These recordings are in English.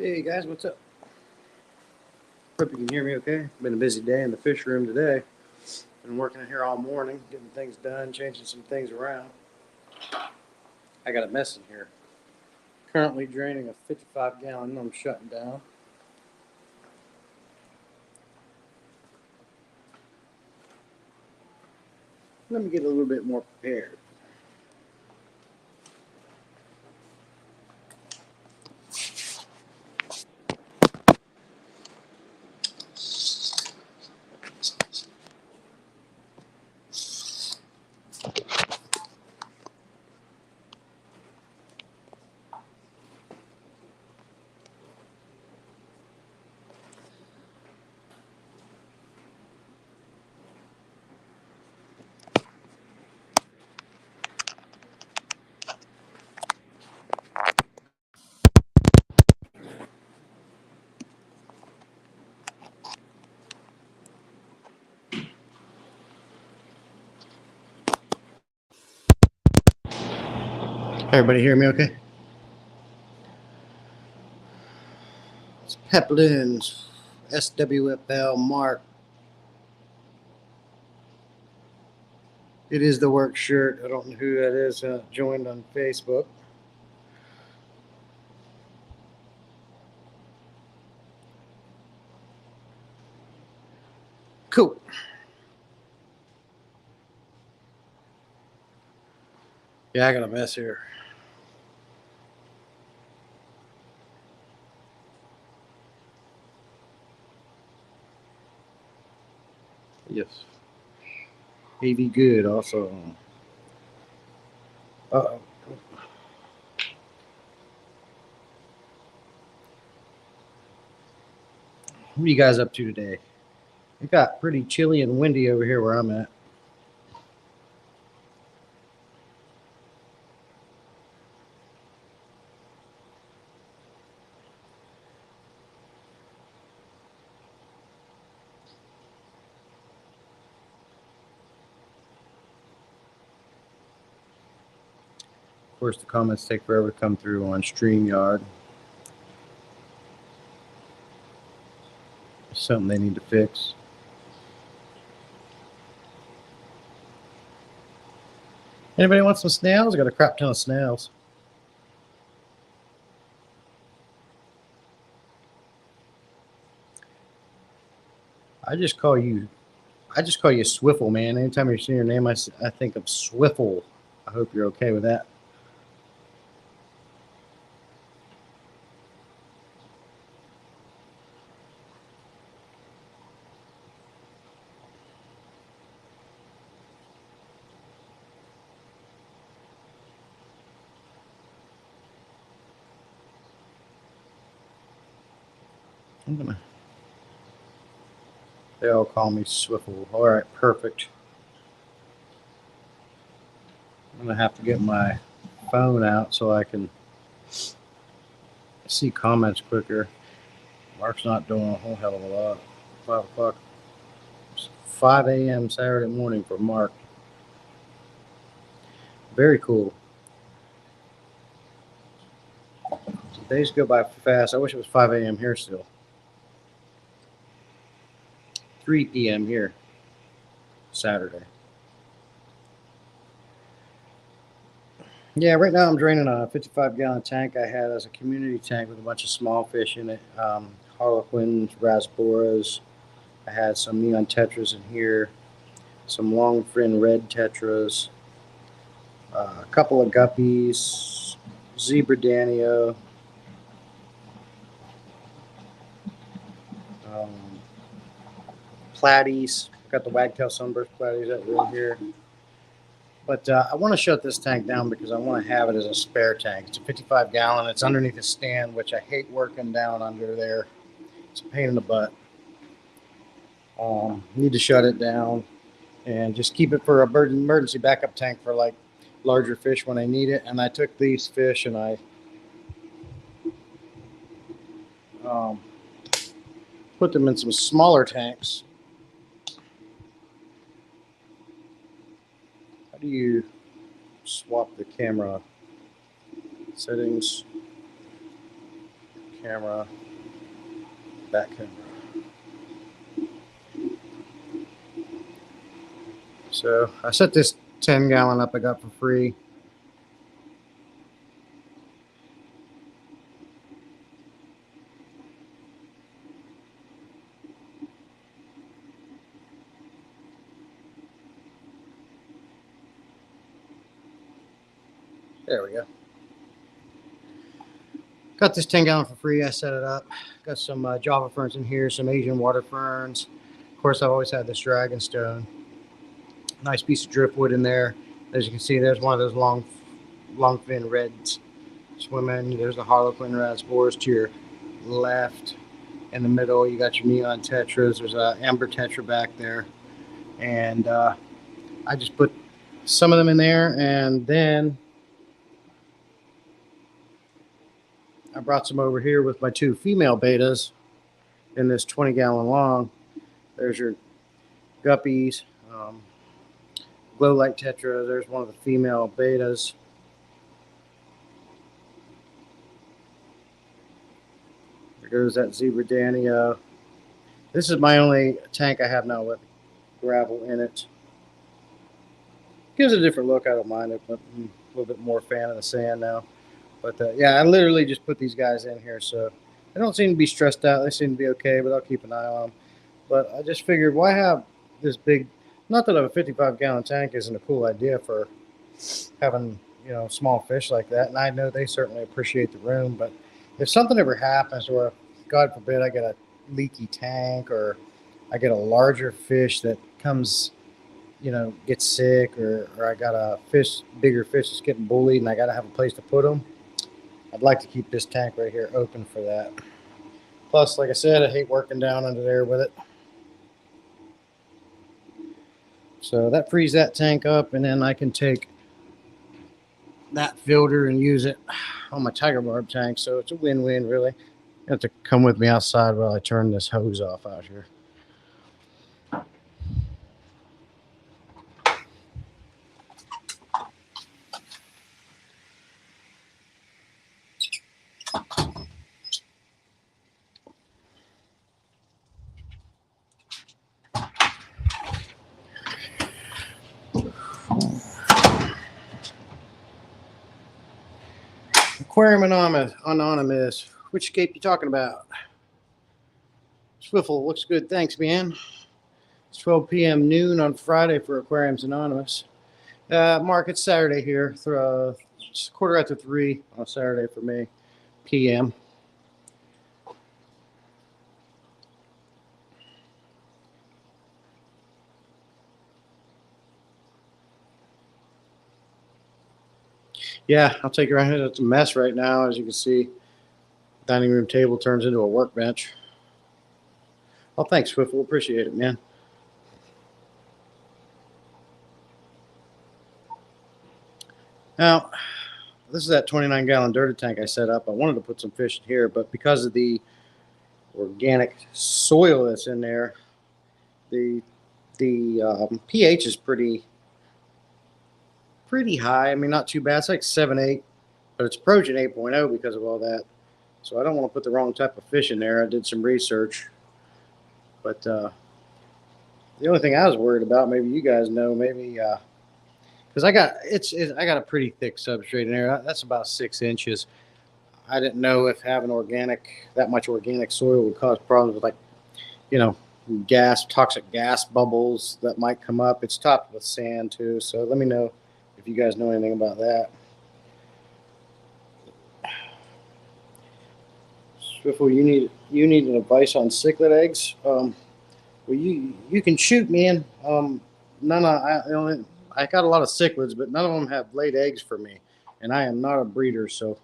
Hey guys, what's up? Hope you can hear me okay. Been a busy day in the fish room today. Been working in here all morning, getting things done, changing some things around. I got a mess in here. Currently draining a 55-gallon. I'm shutting down. Let me get a little bit more prepared. Everybody hear me okay? It's Peplin's SWFL Mark. It is the work shirt. I don't know who that is joined on Facebook. Cool. Yeah, I got a mess here. Yes. AV Good also. Uh-oh. What are you guys up to today? It got pretty chilly and windy over here where I'm at. Of course, the comments take forever to come through on StreamYard. It's something they need to fix. Anybody want some snails? I got a crap ton of snails. I just call you Swiffle, man. Anytime you see your name, I think of Swiffle. I hope you're okay with that. They all call me Swiffle. All right, perfect. I'm gonna have to get my phone out so I can see comments quicker. Mark's not doing a whole hell of a lot. 5 o'clock. 5 a.m. Saturday morning for Mark. Very cool. Days go by fast. I wish it was 5 a.m. here still. 3 p.m. here, Saturday. Yeah, right now I'm draining a 55-gallon tank I had as a community tank with a bunch of small fish in it. Harlequins, rasboras. I had some neon tetras in here, some long fin red tetras, a couple of guppies, zebra danio, platies. Got the wagtail sunburst platies that were in here. But I want to shut this tank down because I want to have it as a spare tank. It's a 55-gallon. It's underneath a stand, which I hate working down under there. It's a pain in the butt. Need to shut it down and just keep it for a emergency backup tank for like larger fish when I need it. And I took these fish and I put them in some smaller tanks. How do you swap the camera settings? camera, back camera. So I set this 10-gallon up I got for free. There we go. Got this 10-gallon for free. I set it up. Got some Java ferns in here, some Asian water ferns. Of course, I've always had this dragonstone. Nice piece of driftwood in there. As you can see, there's one of those long fin reds swimming. There's the Harlequin rasboras to your left. In the middle, you got your neon tetras. There's an amber tetra back there. And I just put some of them in there, and then I brought some over here with my two female betas in this 20-gallon long. There's your guppies, glow light tetra. There's one of the female betas. There goes that zebra danio. This is my only tank I have now with gravel in it. Gives it a different look. I don't mind it, but I'm a little bit more fan of the sand now. But yeah, I literally just put these guys in here, so they don't seem to be stressed out. They seem to be okay, but I'll keep an eye on them. But I just figured, why have this big? Not that a 55-gallon tank isn't a cool idea for having, you know, small fish like that, and I know they certainly appreciate the room. But if something ever happens, or God forbid, I get a leaky tank, or I get a larger fish that comes, you know, gets sick, or I got a bigger fish that's getting bullied, and I got to have a place to put them, I'd like to keep this tank right here open for that. Plus, like I said, I hate working down under there with it. So that frees that tank up, and then I can take that filter and use it on my tiger barb tank. So it's a win-win, really. You have to come with me outside while I turn this hose off out here. Aquarium Anonymous. Which scape you talking about? Swiffle, looks good. Thanks, man. It's 12 p.m. noon on Friday for Aquariums Anonymous. Mark, it's Saturday here. It's 3:15 on Saturday for me, p.m. Yeah, I'll take you around here. It's a mess right now, as you can see. Dining room table turns into a workbench. Oh, thanks, Swiffle. Appreciate it, man. Now, this is that 29-gallon dirty tank I set up. I wanted to put some fish in here, but because of the organic soil that's in there, the pH is pretty high. I mean, not too bad. It's like 7.8, but it's approaching 8.0 because of all that. So I don't want to put the wrong type of fish in there. I did some research, but the only thing I was worried about, maybe you guys know, maybe because I got a pretty thick substrate in there. That's about 6 inches. I didn't know if having that much organic soil would cause problems with, like, you know, toxic gas bubbles that might come up. It's topped with sand too. So let me know if you guys know anything about that. Swiffle, you need an advice on cichlid eggs. Well, you can shoot me in. I got a lot of cichlids, but none of them have laid eggs for me, and I am not a breeder. So,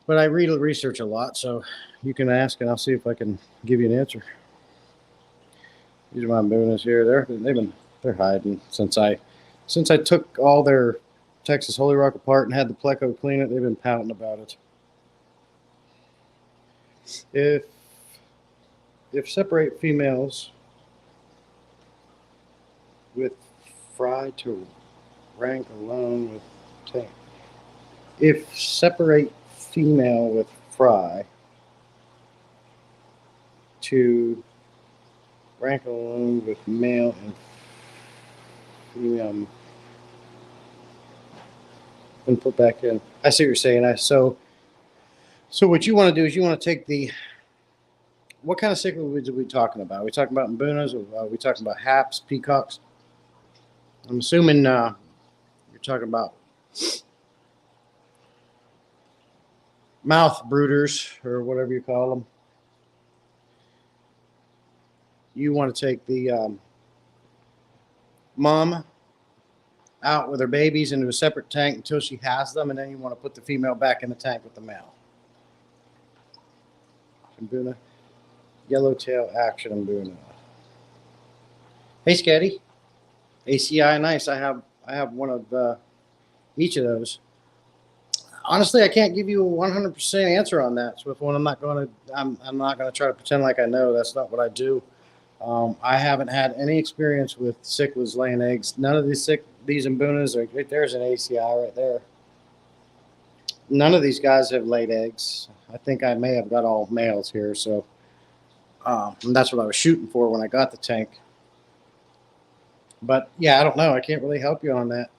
but I research a lot, so you can ask, and I'll see if I can give you an answer. These are my boonies here. They're hiding since I took all their Texas Holy Rock apart and had the Pleco clean it. They've been pouting about it. If separate females with fry to rank alone with tank. If separate female with fry to rank alone with male and female and put back in. I see what you're saying. So what you want to do is you want to take the what kind of cichlids are we talking about? Are we talking about mbunas? Or are we talking about haps, peacocks? I'm assuming you're talking about mouth brooders or whatever you call them. You want to take the mom out with her babies into a separate tank until she has them, and then you want to put the female back in the tank with the male. Mbuna, yellowtail action Mbuna. Hey, Sketty. ACI, nice. I have one of each of those. Honestly, I can't give you a 100% answer on that, Swift one. I'm not going to try to pretend like I know. That's not what I do. I haven't had any experience with cichlids laying eggs. None of these Mbunas are. There's an ACI right there. None of these guys have laid eggs. I think I may have got all males here, so and that's what I was shooting for when I got the tank. But yeah, I don't know. I can't really help you on that.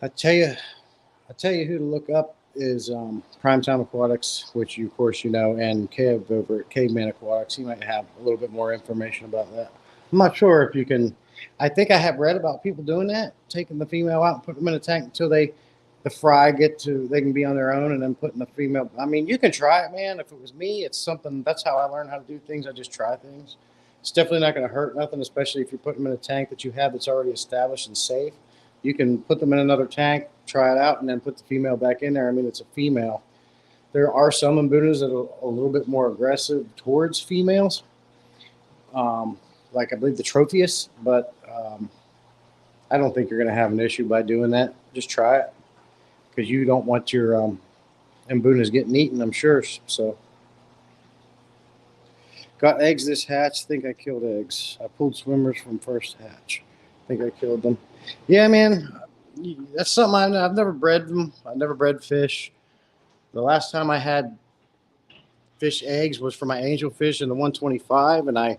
I tell you who to look up is Primetime Aquatics, which you, of course, you know, and Kev over at Caveman Aquatics. He might have a little bit more information about that. I'm not sure if you can. I think I have read about people doing that, taking the female out and putting them in a tank until the fry they can be on their own, and then putting the female. I mean, you can try it, man. If it was me, it's something. That's how I learned how to do things. I just try things. It's definitely not going to hurt nothing, especially if you put them in a tank that you have that's already established and safe. You can put them in another tank, try it out, and then put the female back in there. I mean, it's a female. There are some Mbunas that are a little bit more aggressive towards females, like I believe the Tropheus, but I don't think you're going to have an issue by doing that. Just try it because you don't want your Mbunas getting eaten, I'm sure. So, got eggs this hatch. Think I killed eggs. I pulled swimmers from first hatch. Think I killed them. Yeah, man, that's something I've never bred them. I've never bred fish. The last time I had fish eggs was for my angelfish in the 125, and I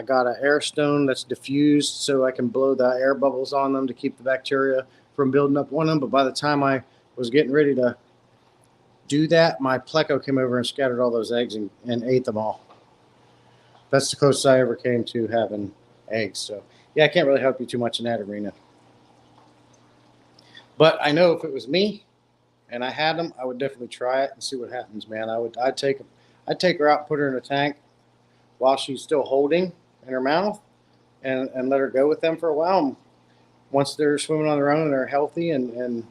got an air stone that's diffused so I can blow the air bubbles on them to keep the bacteria from building up on them. But by the time I was getting ready to do that, my pleco came over and scattered all those eggs and ate them all. That's the closest I ever came to having eggs. So, yeah, I can't really help you too much in that arena. But I know if it was me and I had them, I would definitely try it and see what happens, man. I'd take her out, put her in a tank while she's still holding in her mouth, and let her go with them for a while. And once they're swimming on their own and they're healthy and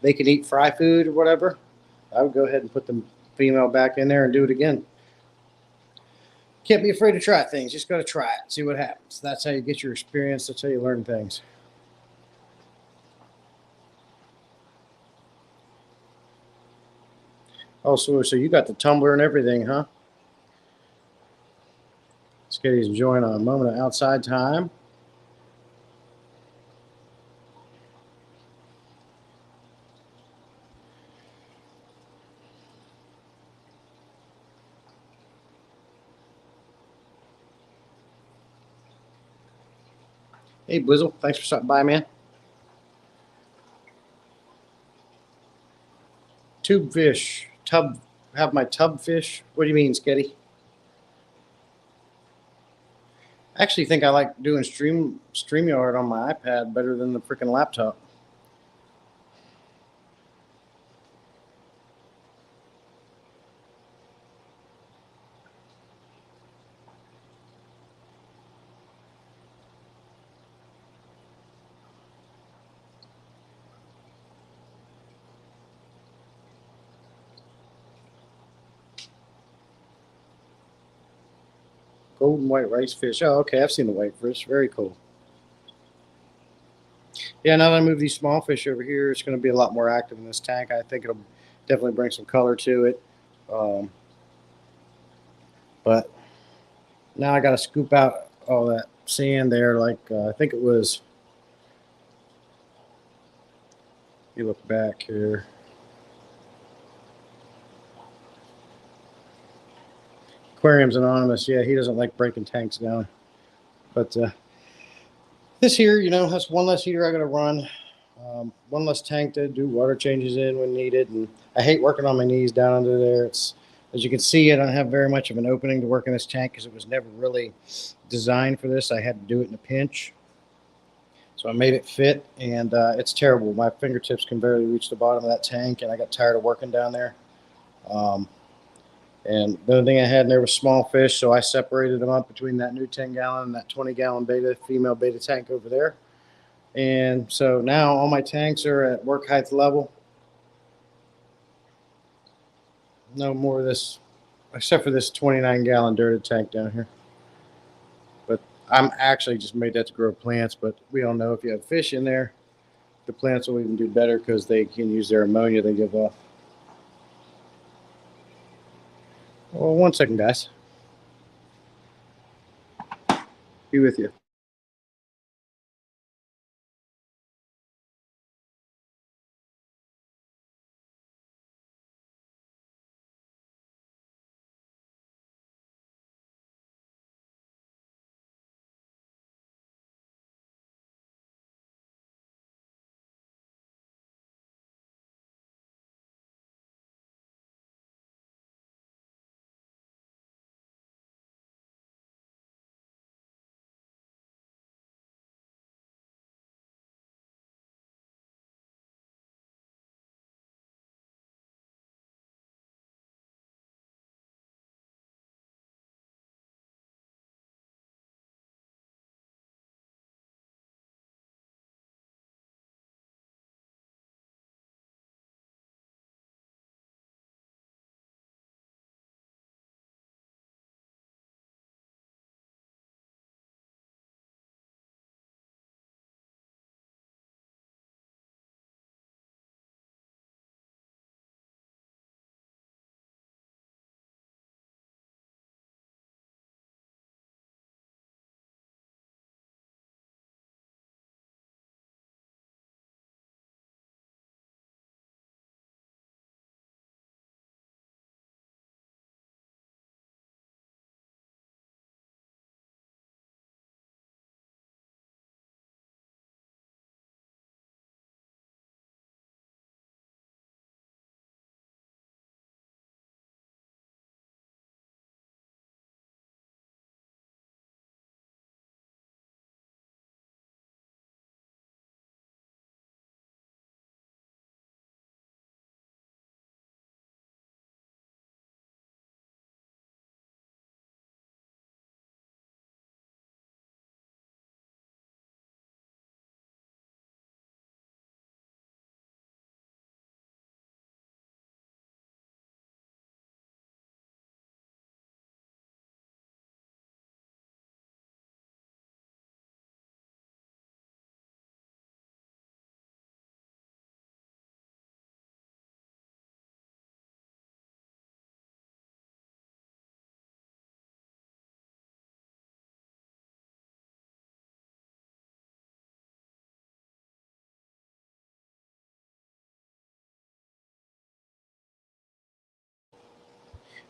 they can eat fry food or whatever, I would go ahead and put the female back in there and do it again. Can't be afraid to try things. Just got to try it, see what happens. That's how you get your experience. That's how you learn things. Oh, so you got the tumbler and everything, huh? Skitty's enjoying a moment of outside time. Hey, Blizzle, thanks for stopping by, man. Tube fish, have my tub fish. What do you mean, Skitty? I actually think I like doing StreamYard on my iPad better than the freaking laptop. Golden white rice fish. Oh, okay. I've seen the white fish. Very cool. Yeah, now that I move these small fish over here, it's going to be a lot more active in this tank. I think it'll definitely bring some color to it. But now I got to scoop out all that sand there. Like I think it was. You look back here. Aquariums Anonymous. Yeah, he doesn't like breaking tanks down. But this here, has one less heater I got to run. One less tank to do water changes in when needed. And I hate working on my knees down under there. It's, as you can see, I don't have very much of an opening to work in this tank because it was never really designed for this. I had to do it in a pinch. So I made it fit, and it's terrible. My fingertips can barely reach the bottom of that tank, and I got tired of working down there. And the only thing I had in there was small fish, so I separated them up between that new 10-gallon and that 20-gallon female beta tank over there. And so now all my tanks are at work height level. No more of this, except for this 29-gallon dirted tank down here. But I'm actually just made that to grow plants, but we all know if you have fish in there, the plants will even do better because they can use their ammonia they give off. Well, one second, guys. Be with you.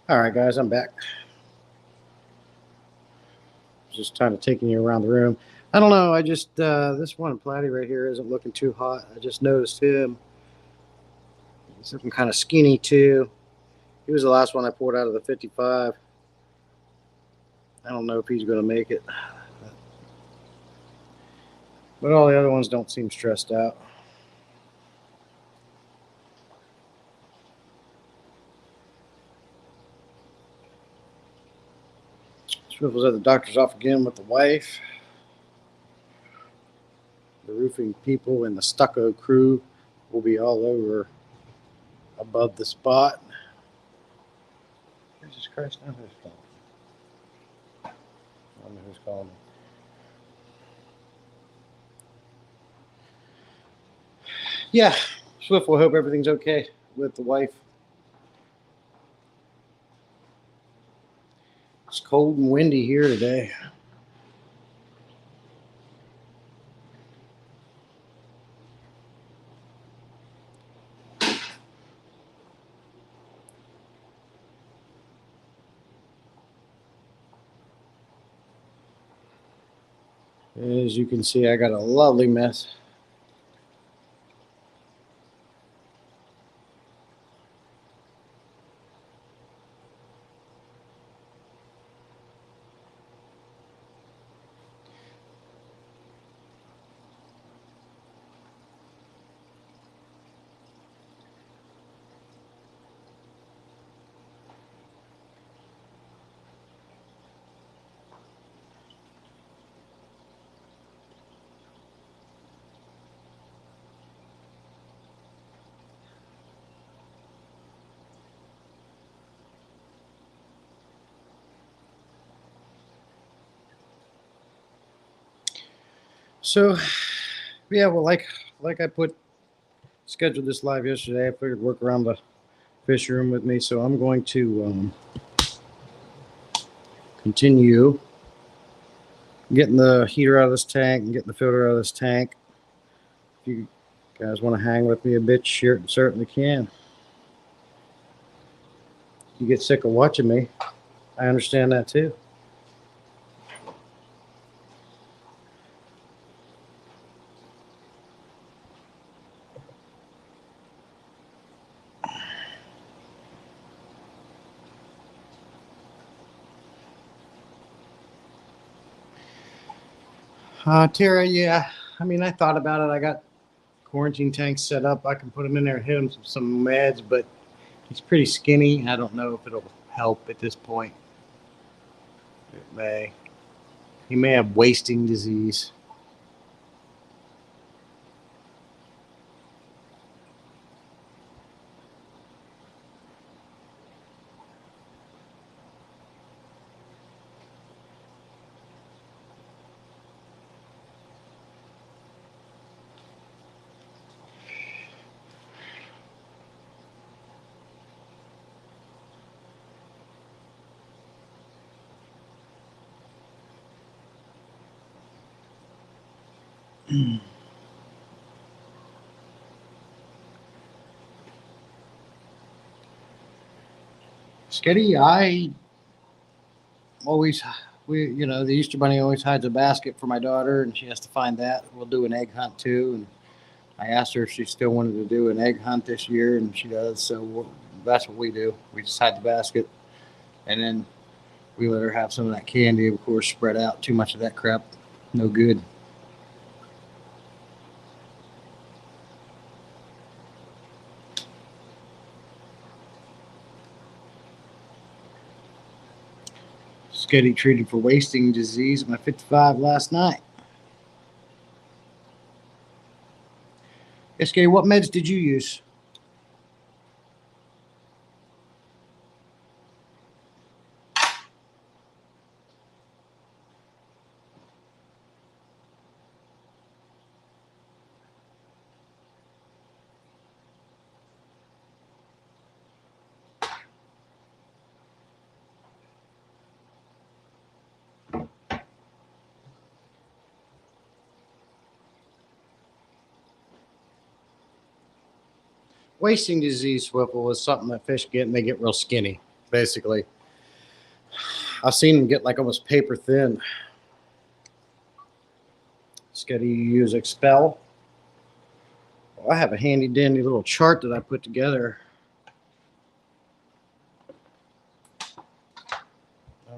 All right, guys, I'm back. Just kind of taking you around the room. I don't know. I just this one platy right here isn't looking too hot. I just noticed him. He's looking kind of skinny too. He was the last one I poured out of the 55. I don't know if he's going to make it, but all the other ones don't seem stressed out. Swivel's at the doctor's off again with the wife. The roofing people and the stucco crew will be all over above the spot. Jesus Christ, now who's calling? I don't know who's calling me. Yeah, Swift will hope everything's okay with the wife. It's cold and windy here today. As you can see, I got a lovely mess. So, yeah, well, like I scheduled this live yesterday. I figured work around the fish room with me, so I'm going to continue getting the heater out of this tank and getting the filter out of this tank. If you guys want to hang with me a bit, sure, certainly can. You get sick of watching me, I understand that too. Tara, yeah. I mean, I thought about it. I got quarantine tanks set up. I can put him in there and hit him some meds, but he's pretty skinny. I don't know if it'll help at this point. It may. He may have wasting disease. Sketty, I always, the Easter Bunny always hides a basket for my daughter, and she has to find that. We'll do an egg hunt too, and I asked her if she still wanted to do an egg hunt this year, and she does. So that's what we do. We just hide the basket, and then we let her have some of that candy. Of course, spread out. Too much of that crap, no good. Sketty treated for wasting disease. My 55 last night. SK, what meds did you use? Wasting disease, Swiffle, is something that fish get and they get real skinny, basically. I've seen them get like almost paper thin. Sketty, you use Expel. Well, I have a handy dandy little chart that I put together.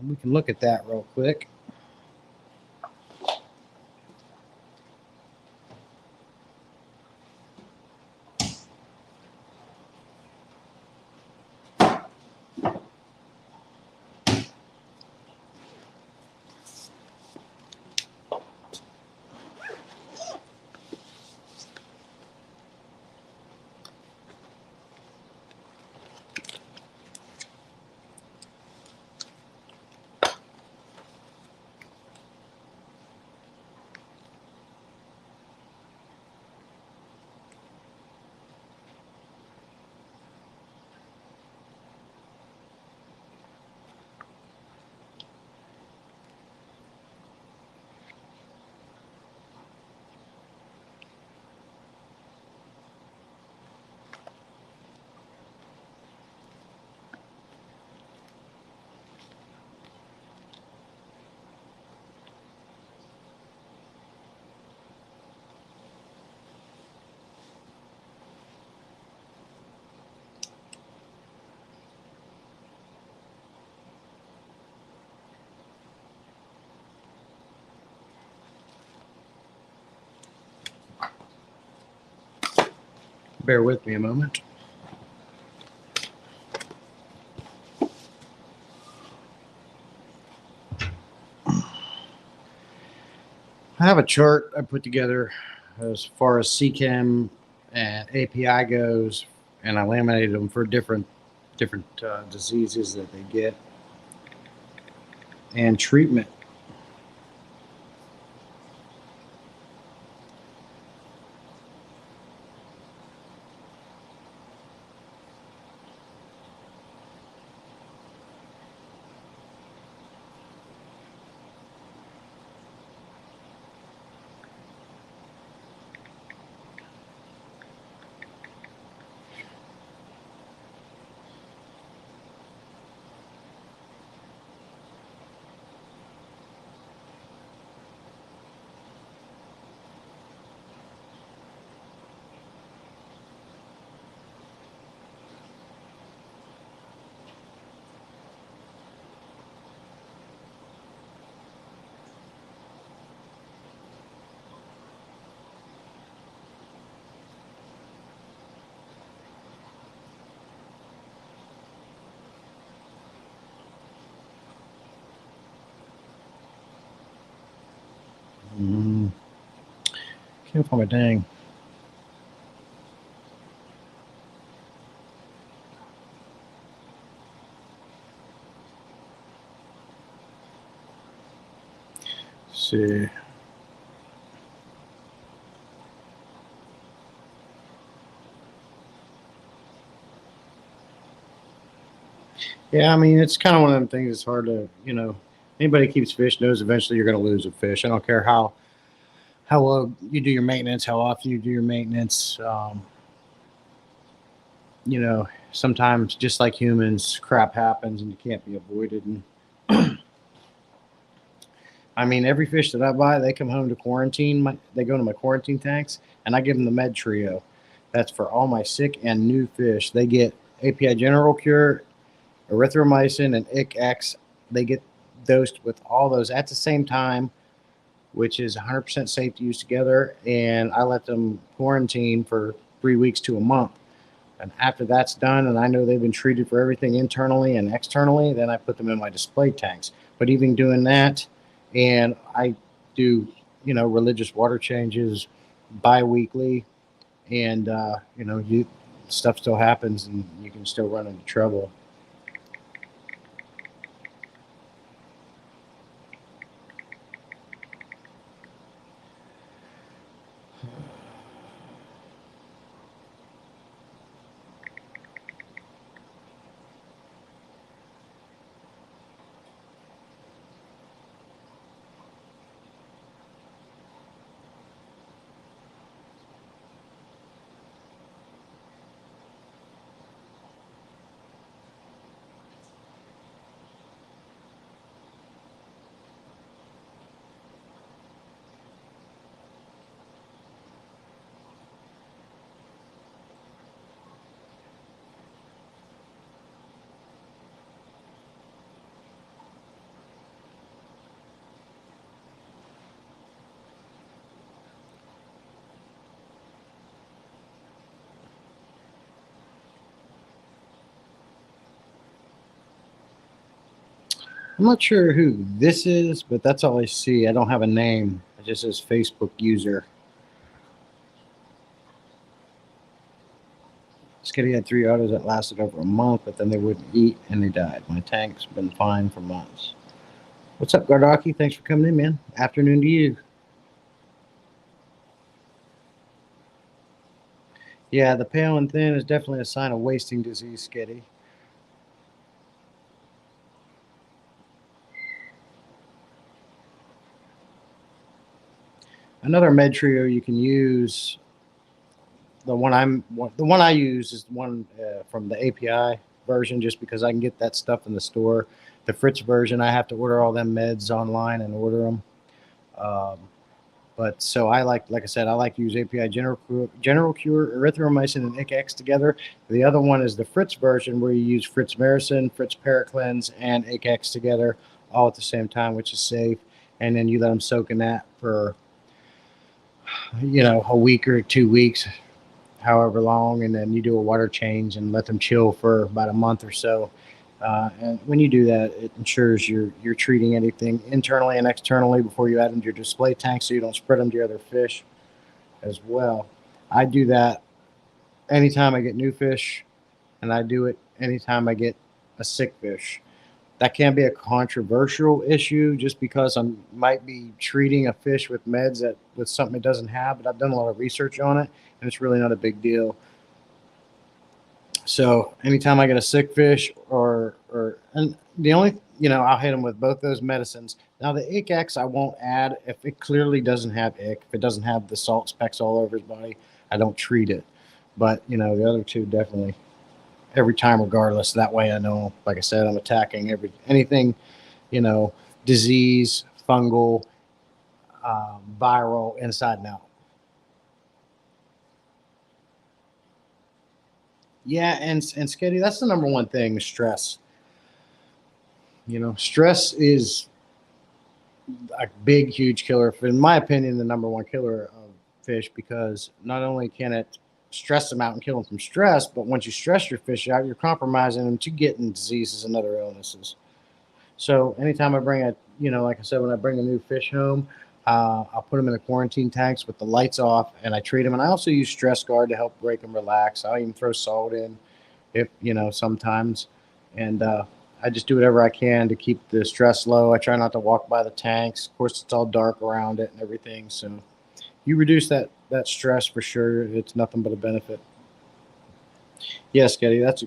We can look at that real quick. Bear with me a moment. I have a chart I put together as far as CChem and API goes, and I laminated them for different diseases that they get and treatment. Can't find my dang. Let's see. Yeah, I mean, it's kind of one of them things. It's hard to, anybody keeps fish knows eventually you're going to lose a fish. I don't care how well you do your maintenance, how often you do your maintenance. Sometimes just like humans, crap happens and you can't be avoided. And I mean, every fish that I buy, they come home to quarantine. They go into my quarantine tanks, and I give them the Med Trio. That's for all my sick and new fish. They get API General Cure, erythromycin, and ICX. They get dosed with all those at the same time, which is 100% safe to use together. And I let them quarantine for 3 weeks to a month. And after that's done, and I know they've been treated for everything internally and externally, then I put them in my display tanks. But even doing that, and I do, religious water changes bi-weekly, and, stuff still happens and you can still run into trouble. I'm not sure who this is, but that's all I see. I don't have a name. It just says Facebook user. Skitty had 3 otters that lasted over a month, but then they wouldn't eat and they died. My tank's been fine for months. What's up, Gardaki? Thanks for coming in, man. Afternoon to you. Yeah, the pale and thin is definitely a sign of wasting disease, Skitty. Another med trio you can use. The one I use is one from the API version, just because I can get that stuff in the store. The Fritz version, I have to order all them meds online and order them. But so I like I said, I like to use API General Cure, erythromycin, and ICX together. The other one is the Fritz version, where you use Fritz Maricin, Fritz Paracleanse, and ICX together all at the same time, which is safe. And then you let them soak in that for a week or 2 weeks, however long, and then you do a water change and let them chill for about a month or so. And when you do that, it ensures you're treating anything internally and externally before you add them to your display tank, so you don't spread them to your other fish as well. I do that anytime I get new fish, and I do it anytime I get a sick fish. That can be a controversial issue just because I might be treating a fish with meds that with something it doesn't have, but I've done a lot of research on it, and it's really not a big deal. So anytime I get a sick fish, or and the only I'll hit them with both those medicines. Now the ICX I won't add if it clearly doesn't have ick, if it doesn't have the salt specks all over his body, I don't treat it. But the other two definitely every time, regardless. That way I know, like I said, I'm attacking anything, you know, disease, fungal, viral, inside and out. Yeah, and Sketty, that's the number one thing: stress. Stress is a big, huge killer. In my opinion, the number one killer of fish, because not only can it stress them out and kill them from stress, but once you stress your fish out, you're compromising them to getting diseases and other illnesses. So anytime I bring like I said, when I bring a new fish home, I'll put them in the quarantine tanks with the lights off, and I treat them. And I also use Stress Guard to help break them relax. I'll even throw salt in if sometimes, and I just do whatever I can to keep the stress low. I try not to walk by the tanks. Of course, it's all dark around it and everything, so you reduce that stress for sure. It's nothing but a benefit. Yes, Getty, that's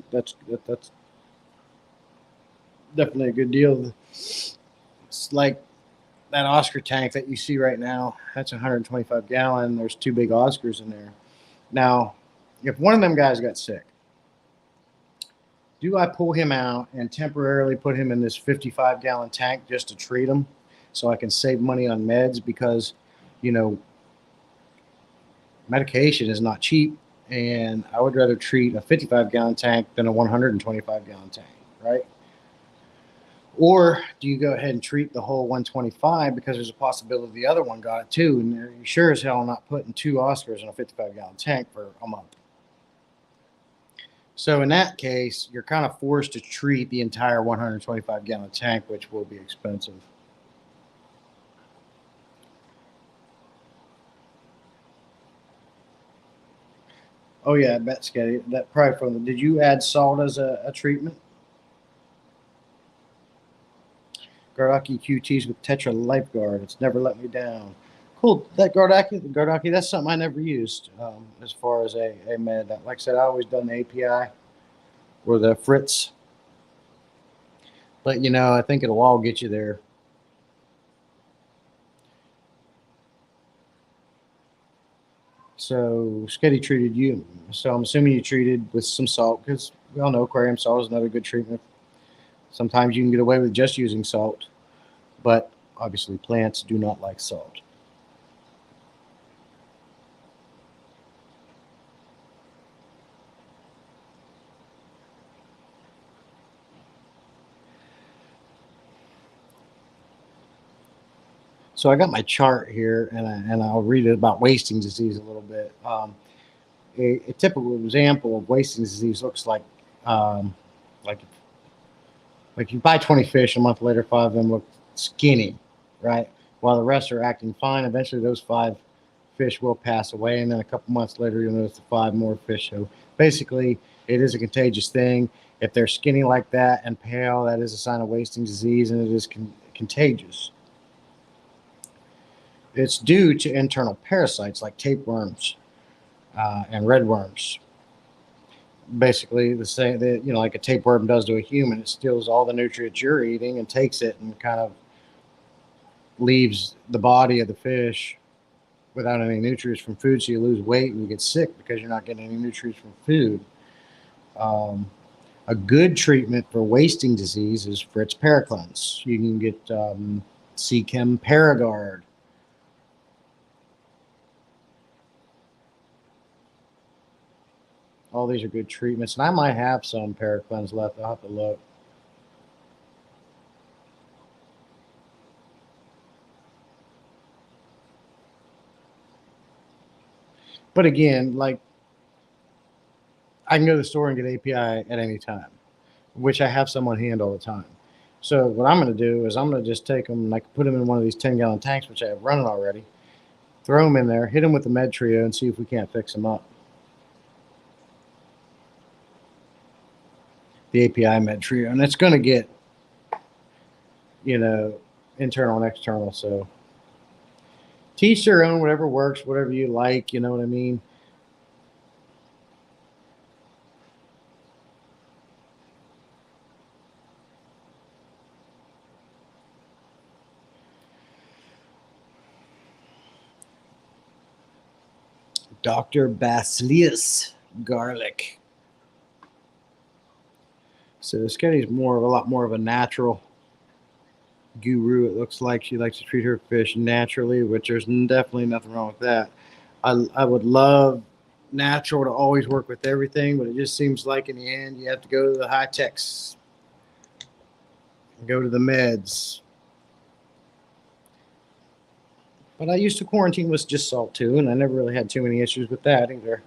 definitely a good deal. It's like that Oscar tank that you see right now. That's 125 gallon. There's two big Oscars in there. Now, if one of them guys got sick, do I pull him out and temporarily put him in this 55-gallon tank just to treat him so I can save money on meds? Because, you know, medication is not cheap, and I would rather treat a 55-gallon tank than a 125-gallon tank, right? Or do you go ahead and treat the whole 125 because there's a possibility the other one got it too, and you're sure as hell not putting two Oscars in a 55-gallon tank for a month. So in that case, you're kind of forced to treat the entire 125-gallon tank, which will be expensive. Oh yeah, I bet, Scotty. That probably from the. Did you add salt as a treatment? Gardaki QTs with Tetra Lifeguard. It's never let me down. Cool. That Gardaki, that's something I never used as far as a med. Like I said, I always done the API or the Fritz. But I think it'll all get you there. So Sketty treated you. So I'm assuming you treated with some salt, because we all know aquarium salt is another good treatment. Sometimes you can get away with just using salt, but obviously plants do not like salt. So I got my chart here, and I'll read it about wasting disease a little bit. A typical example of wasting disease looks um, like like you buy 20 fish, a month later, five of them look skinny, right? While the rest are acting fine. Eventually, those five fish will pass away, and then a couple months later, you'll notice the five more fish. So basically, it is a contagious thing. If they're skinny like that and pale, that is a sign of wasting disease, and it is contagious. It's due to internal parasites like tapeworms and redworms. Basically, the same that like a tapeworm does to a human. It steals all the nutrients you're eating and takes it and kind of leaves the body of the fish without any nutrients from food. So you lose weight and you get sick because you're not getting any nutrients from food. A good treatment for wasting disease is Fritz Paracleanse. You can get Seachem Paragard. All these are good treatments, and I might have some Paracleanse left. I'll have to look. But again, like I can go to the store and get API at any time, which I have someone hand all the time. So what I'm going to do is I'm going to just take them and I can put them in one of these 10-gallon tanks, which I have running already, throw them in there, hit them with the Med Trio, and see if we can't fix them up. The API Med Trio, and it's going to get, internal and external. So teach their own, whatever works, whatever you like, you know what I mean? Dr. Basilius garlic. So Sketty's a lot more of a natural guru. It looks like she likes to treat her fish naturally, which there's definitely nothing wrong with that. I would love natural to always work with everything, but it just seems like in the end you have to go to the high techs, go to the meds. But I used to quarantine with just salt too, and I never really had too many issues with that either.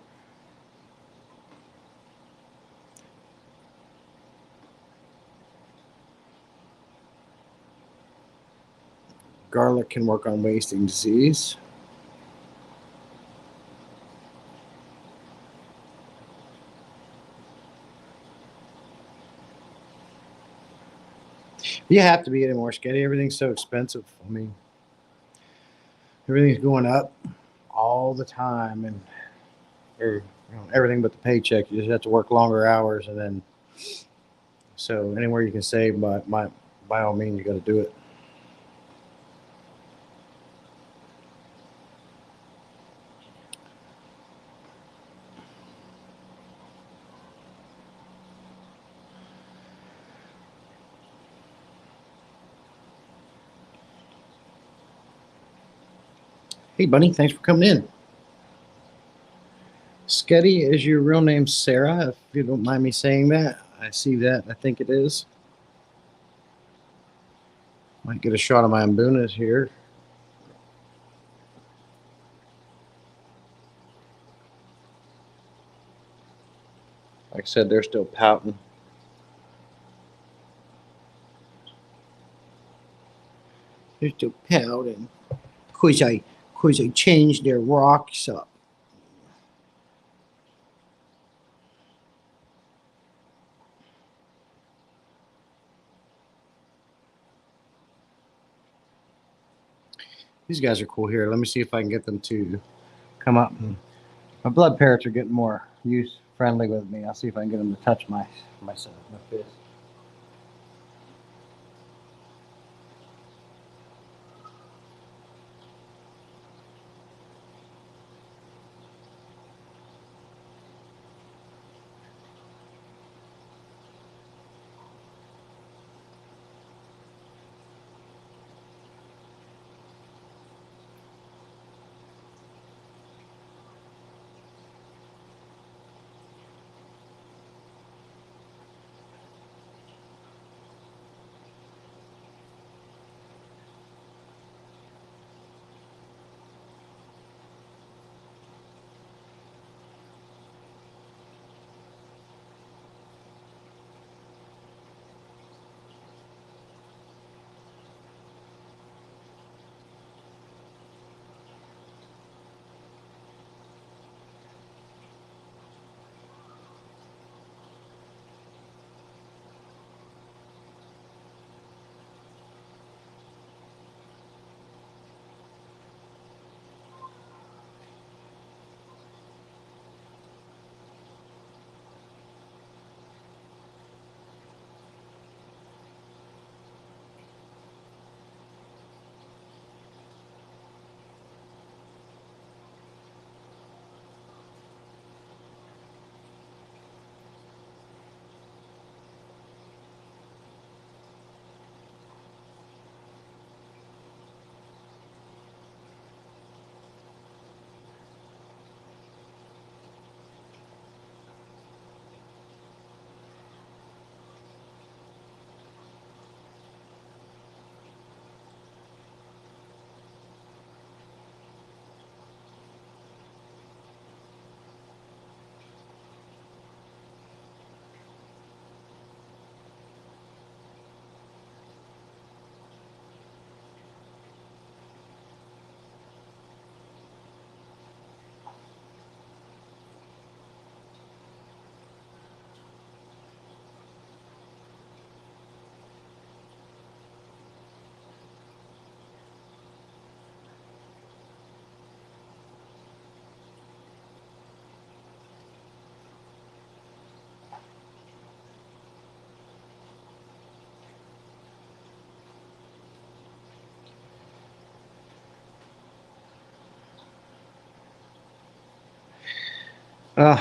Garlic can work on wasting disease. You have to be getting more Sketty. Everything's so expensive. I mean, everything's going up all the time, and everything but the paycheck. You just have to work longer hours, and then so anywhere you can save, by all means, you got to do it. Hey, Bunny, thanks for coming in. Sketty, is your real name Sarah? If you don't mind me saying that, I see that. I think it is. Might get a shot of my Mbunas here. Like I said, they're still pouting. They're still pouting. Because I changed their rocks up. These guys are cool here. Let me see if I can get them to come up. My blood parrots are getting more use friendly with me. I'll see if I can get them to touch my fist.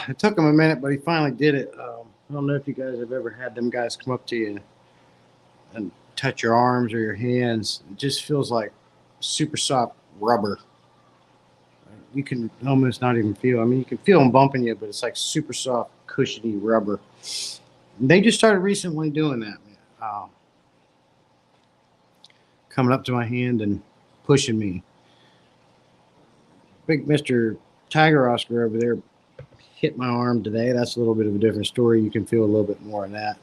It took him a minute, but he finally did it. I don't know if you guys have ever had them guys come up to you and touch your arms or your hands. It just feels like super soft rubber. You can almost not even feel. I mean, you can feel them bumping you, but it's like super soft, cushiony rubber. And they just started recently doing that, man. Coming up to my hand and pushing me. Big Mr. Tiger Oscar over there hit my arm today. That's a little bit of a different story. You can feel a little bit more of that.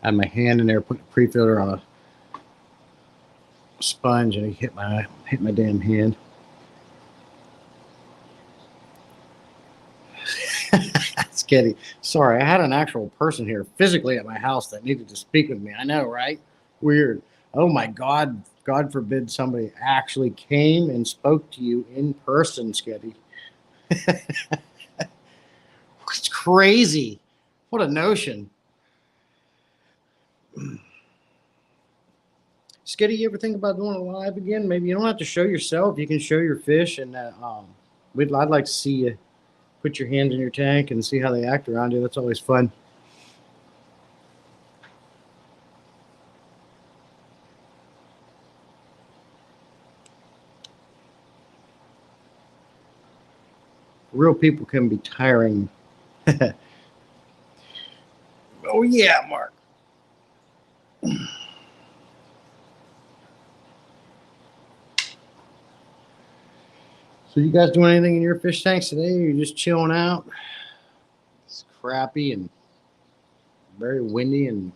I had my hand in there, put the pre-filler on a sponge, and he hit my damn hand. Sketty. Sorry, I had an actual person here physically at my house that needed to speak with me. I know, right? Weird. Oh my God. God forbid somebody actually came and spoke to you in person, Sketty. It's crazy. What a notion. Skitty, you ever think about doing a live again? Maybe you don't have to show yourself. You can show your fish, and I'd like to see you put your hands in your tank and see how they act around you. That's always fun. Real people can be tiring. Oh yeah, Mark. So you guys doing anything in your fish tanks today? Or you're just chilling out? It's crappy and very windy and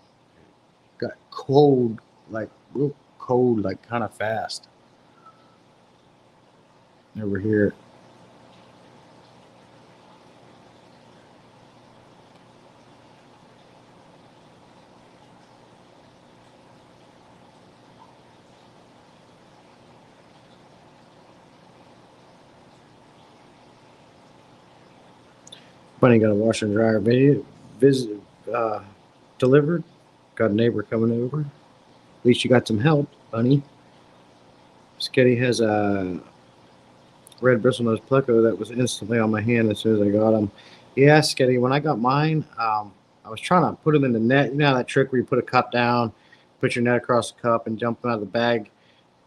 got cold, like real cold, like kind of fast. Over here. Bunny got a washer and dryer delivered. Got a neighbor coming over. At least you got some help, Bunny. Sketty has a red bristlenose pleco that was instantly on my hand as soon as I got him. Yeah, Sketty, when I got mine, I was trying to put them in the net. You know that trick where you put a cup down, put your net across the cup, and jump out of the bag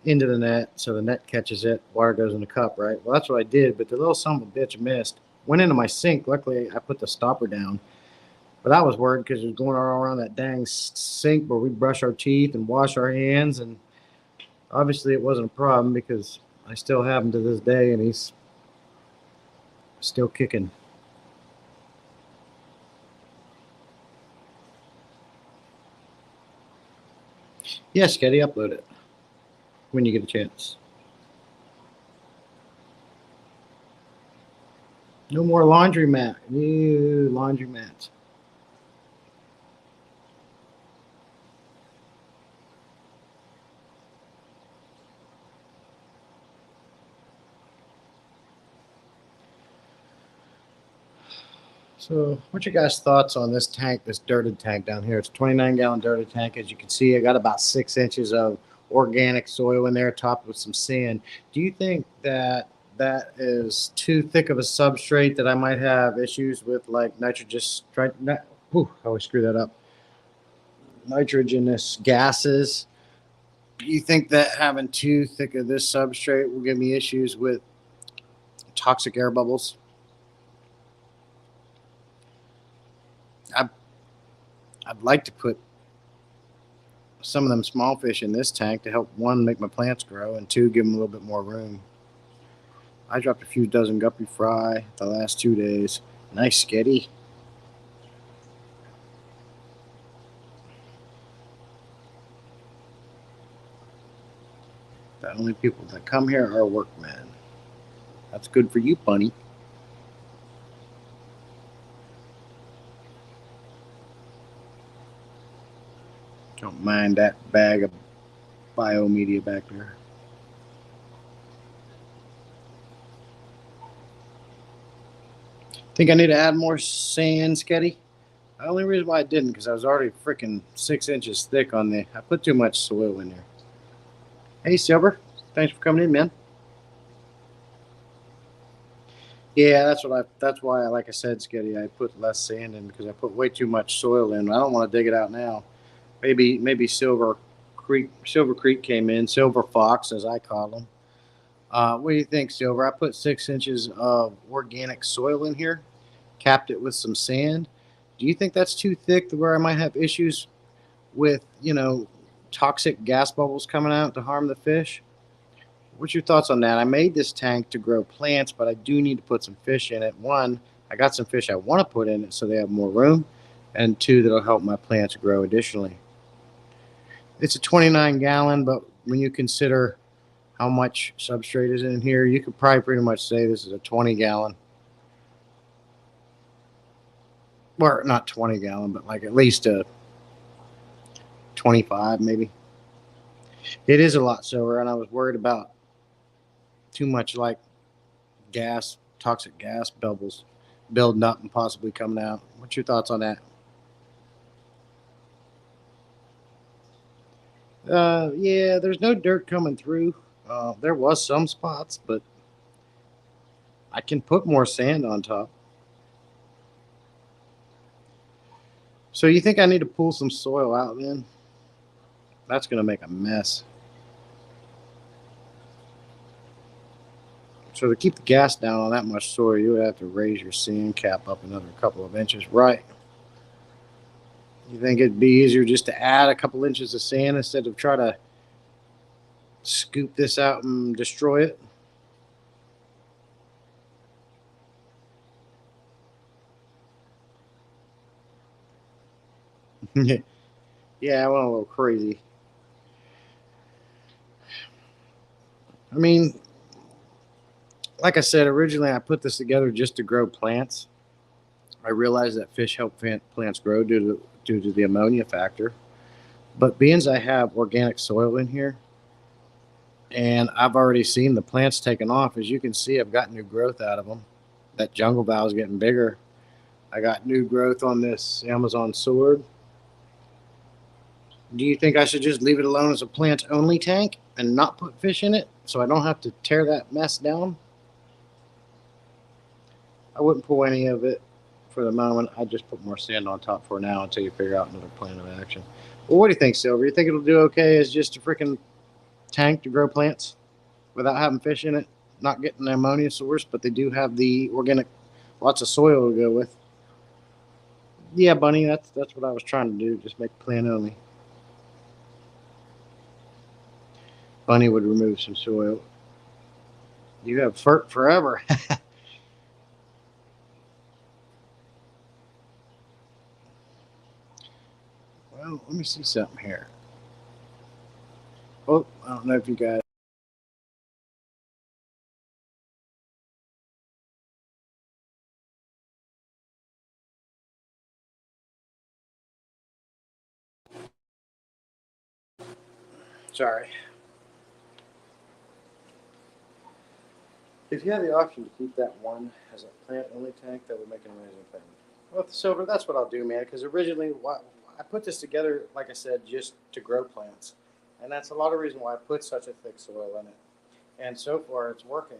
into the net so the net catches it, water goes in the cup, right? Well, that's what I did, but the little son of a bitch missed. Went into my sink. Luckily, I put the stopper down. But I was worried because it was going all around that dang sink where we brush our teeth and wash our hands. And obviously, it wasn't a problem because I still have him to this day, and he's still kicking. Yes, Sketty, upload it when you get a chance. No more laundromat. Ew, laundromats. So, what's your guys' thoughts on this tank, this dirted tank down here? It's a 29-gallon dirted tank. As you can see, I got about 6 inches of organic soil in there, topped with some sand. Do you think that that is too thick of a substrate that I might have issues with, like nitrogenous? I always screw that up. Nitrogenous gases. Do you think that having too thick of this substrate will give me issues with toxic air bubbles? I'd like to put some of them small fish in this tank to help, one, make my plants grow, and two, give them a little bit more room. I dropped a few dozen guppy fry the last 2 days. Nice, Sketty. The only people that come here are workmen. That's good for you, Bunny. Don't mind that bag of biomedia back there. Think I need to add more sand, Sketty? The only reason why I didn't, because I was already freaking 6 inches thick on the. I put too much soil in there. Hey, Silver. Thanks for coming in, man. Yeah, that's why, like I said, Skitty, I put less sand in because I put way too much soil in. I don't want to dig it out now. Maybe Silver Creek came in, Silver Fox as I call them. What do you think, Silver? I put 6 inches of organic soil in here, capped it with some sand. Do you think that's too thick to where I might have issues with, toxic gas bubbles coming out to harm the fish? What's your thoughts on that? I made this tank to grow plants, but I do need to put some fish in it. One, I got some fish I want to put in it so they have more room, and two, that'll help my plants grow additionally. It's a 29 gallon, but when you consider how much substrate is in here, you could probably pretty much say this is a 20 gallon, or not 20 gallon, but like at least a 25 maybe. It is a lot silver, and I was worried about too much like toxic gas bubbles building up and possibly coming out. What's your thoughts on that? Yeah, there's no dirt coming through. There was some spots, but I can put more sand on top. So you think I need to pull some soil out then? That's going to make a mess. So to keep the gas down on that much soil, you would have to raise your sand cap up another couple of inches, right? You think it'd be easier just to add a couple inches of sand instead of try to scoop this out and destroy it? Yeah, I went a little crazy. I mean, like I said, originally I put this together just to grow plants. I realized that fish help plants grow due to the ammonia factor. But being as I have organic soil in here, and I've already seen the plants taking off, as you can see, I've got new growth out of them. That jungle bough is getting bigger. I got new growth on this Amazon sword. Do you think I should just leave it alone as a plant only tank and not put fish in it so I don't have to tear that mess down? I wouldn't pull any of it for the moment. I just put more sand on top for now until you figure out another plan of action. Well, what do you think, Silver? You think it'll do okay as just a freaking tank to grow plants without having fish in it? Not getting the ammonia source, but they do have the organic, lots of soil to go with. Yeah, Bunny, that's what I was trying to do. Just make plant only. Bunny would remove some soil. You have furt forever. Well, let me see something here. Oh, I don't know if you guys. Sorry. If you had the option to keep that one as a plant only tank, that would make an amazing thing. Well, Silver, that's what I'll do, man. Because originally, I put this together, like I said, just to grow plants, and that's a lot of reason why I put such a thick soil in it. And so far, it's working.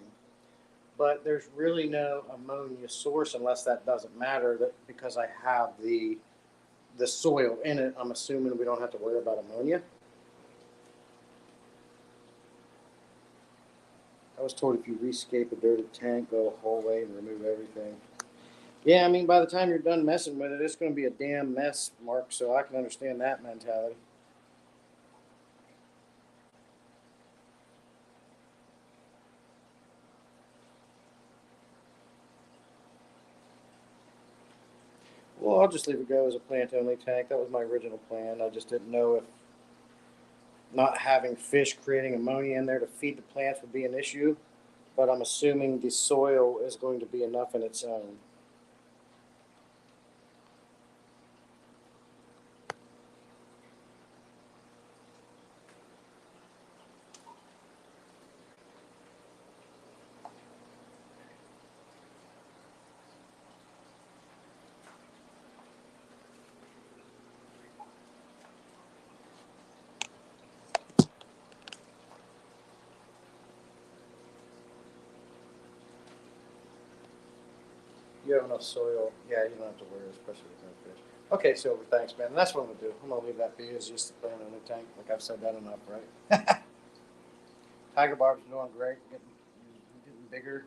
But there's really no ammonia source unless that doesn't matter. That because I have the soil in it, I'm assuming we don't have to worry about ammonia. I was told if you rescape a dirty tank, go the whole way and remove everything. Yeah, I mean, by the time you're done messing with it, it's going to be a damn mess, Mark. So I can understand that mentality. Well, I'll just leave it go as a plant only tank. That was my original plan. I just didn't know if not having fish creating ammonia in there to feed the plants would be an issue. But I'm assuming the soil is going to be enough in its own. you have enough soil, yeah, you don't have to worry, especially with no fish. Okay, Silver, thanks, man. And that's what I'm gonna do. I'm gonna leave that be is just to plant a new tank. Like I've said that enough, right? Tiger Barb's doing great, getting bigger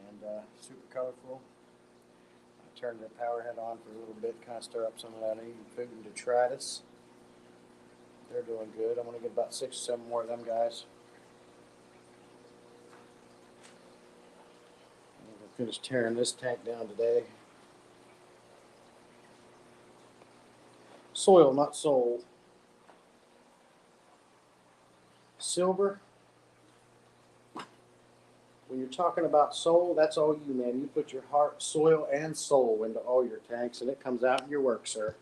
and super colorful. I turned the power head on for a little bit, kind of stir up some of that Eden food and detritus. They're doing good. I'm gonna get about 6 or 7 more of them guys. I'm gonna finish tearing this tank down today. Soil, not soul. Silver, when you're talking about soul, that's all you, man. You put your heart, soil, and soul into all your tanks, and it comes out in your work, sir.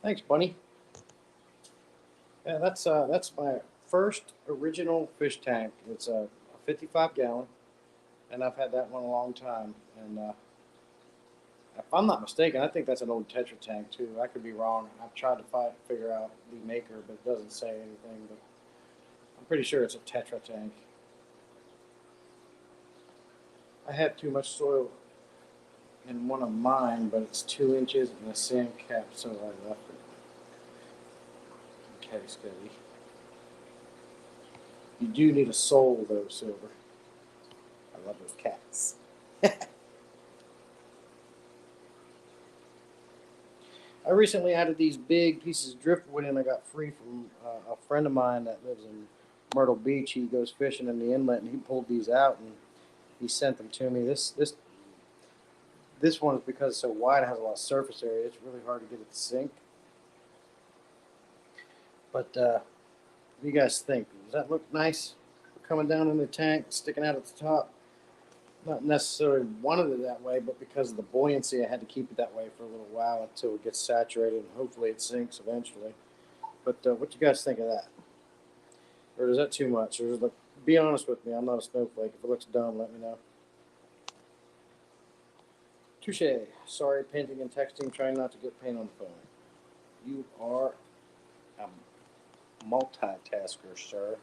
Thanks, Bunny. Yeah, that's my first original fish tank. It's a 55 gallon, and I've had that one a long time. And if I'm not mistaken, I think that's an old Tetra tank too. I could be wrong. I've tried to figure out the maker, but it doesn't say anything. But I'm pretty sure it's a Tetra tank. I had too much soil in one of mine, but it's 2 inches and a sand cap, so I left it. Okay, steady. You do need a soul, though, Silver. I love those cats. I recently added these big pieces of driftwood in I got free from a friend of mine that lives in Myrtle Beach. He goes fishing in the inlet, and he pulled these out, and he sent them to me. This one is because it's so wide, it has a lot of surface area. It's really hard to get it to sink. But what do you guys think? Does that look nice? Coming down in the tank, sticking out at the top. Not necessarily wanted it that way, but because of the buoyancy, I had to keep it that way for a little while until it gets saturated, and hopefully it sinks eventually. But what do you guys think of that? Or is that too much? Or like, be honest with me, I'm not a snowflake. If it looks dumb, let me know. Touche. Sorry, painting and texting, trying not to get paint on the phone. You are a multitasker, sir.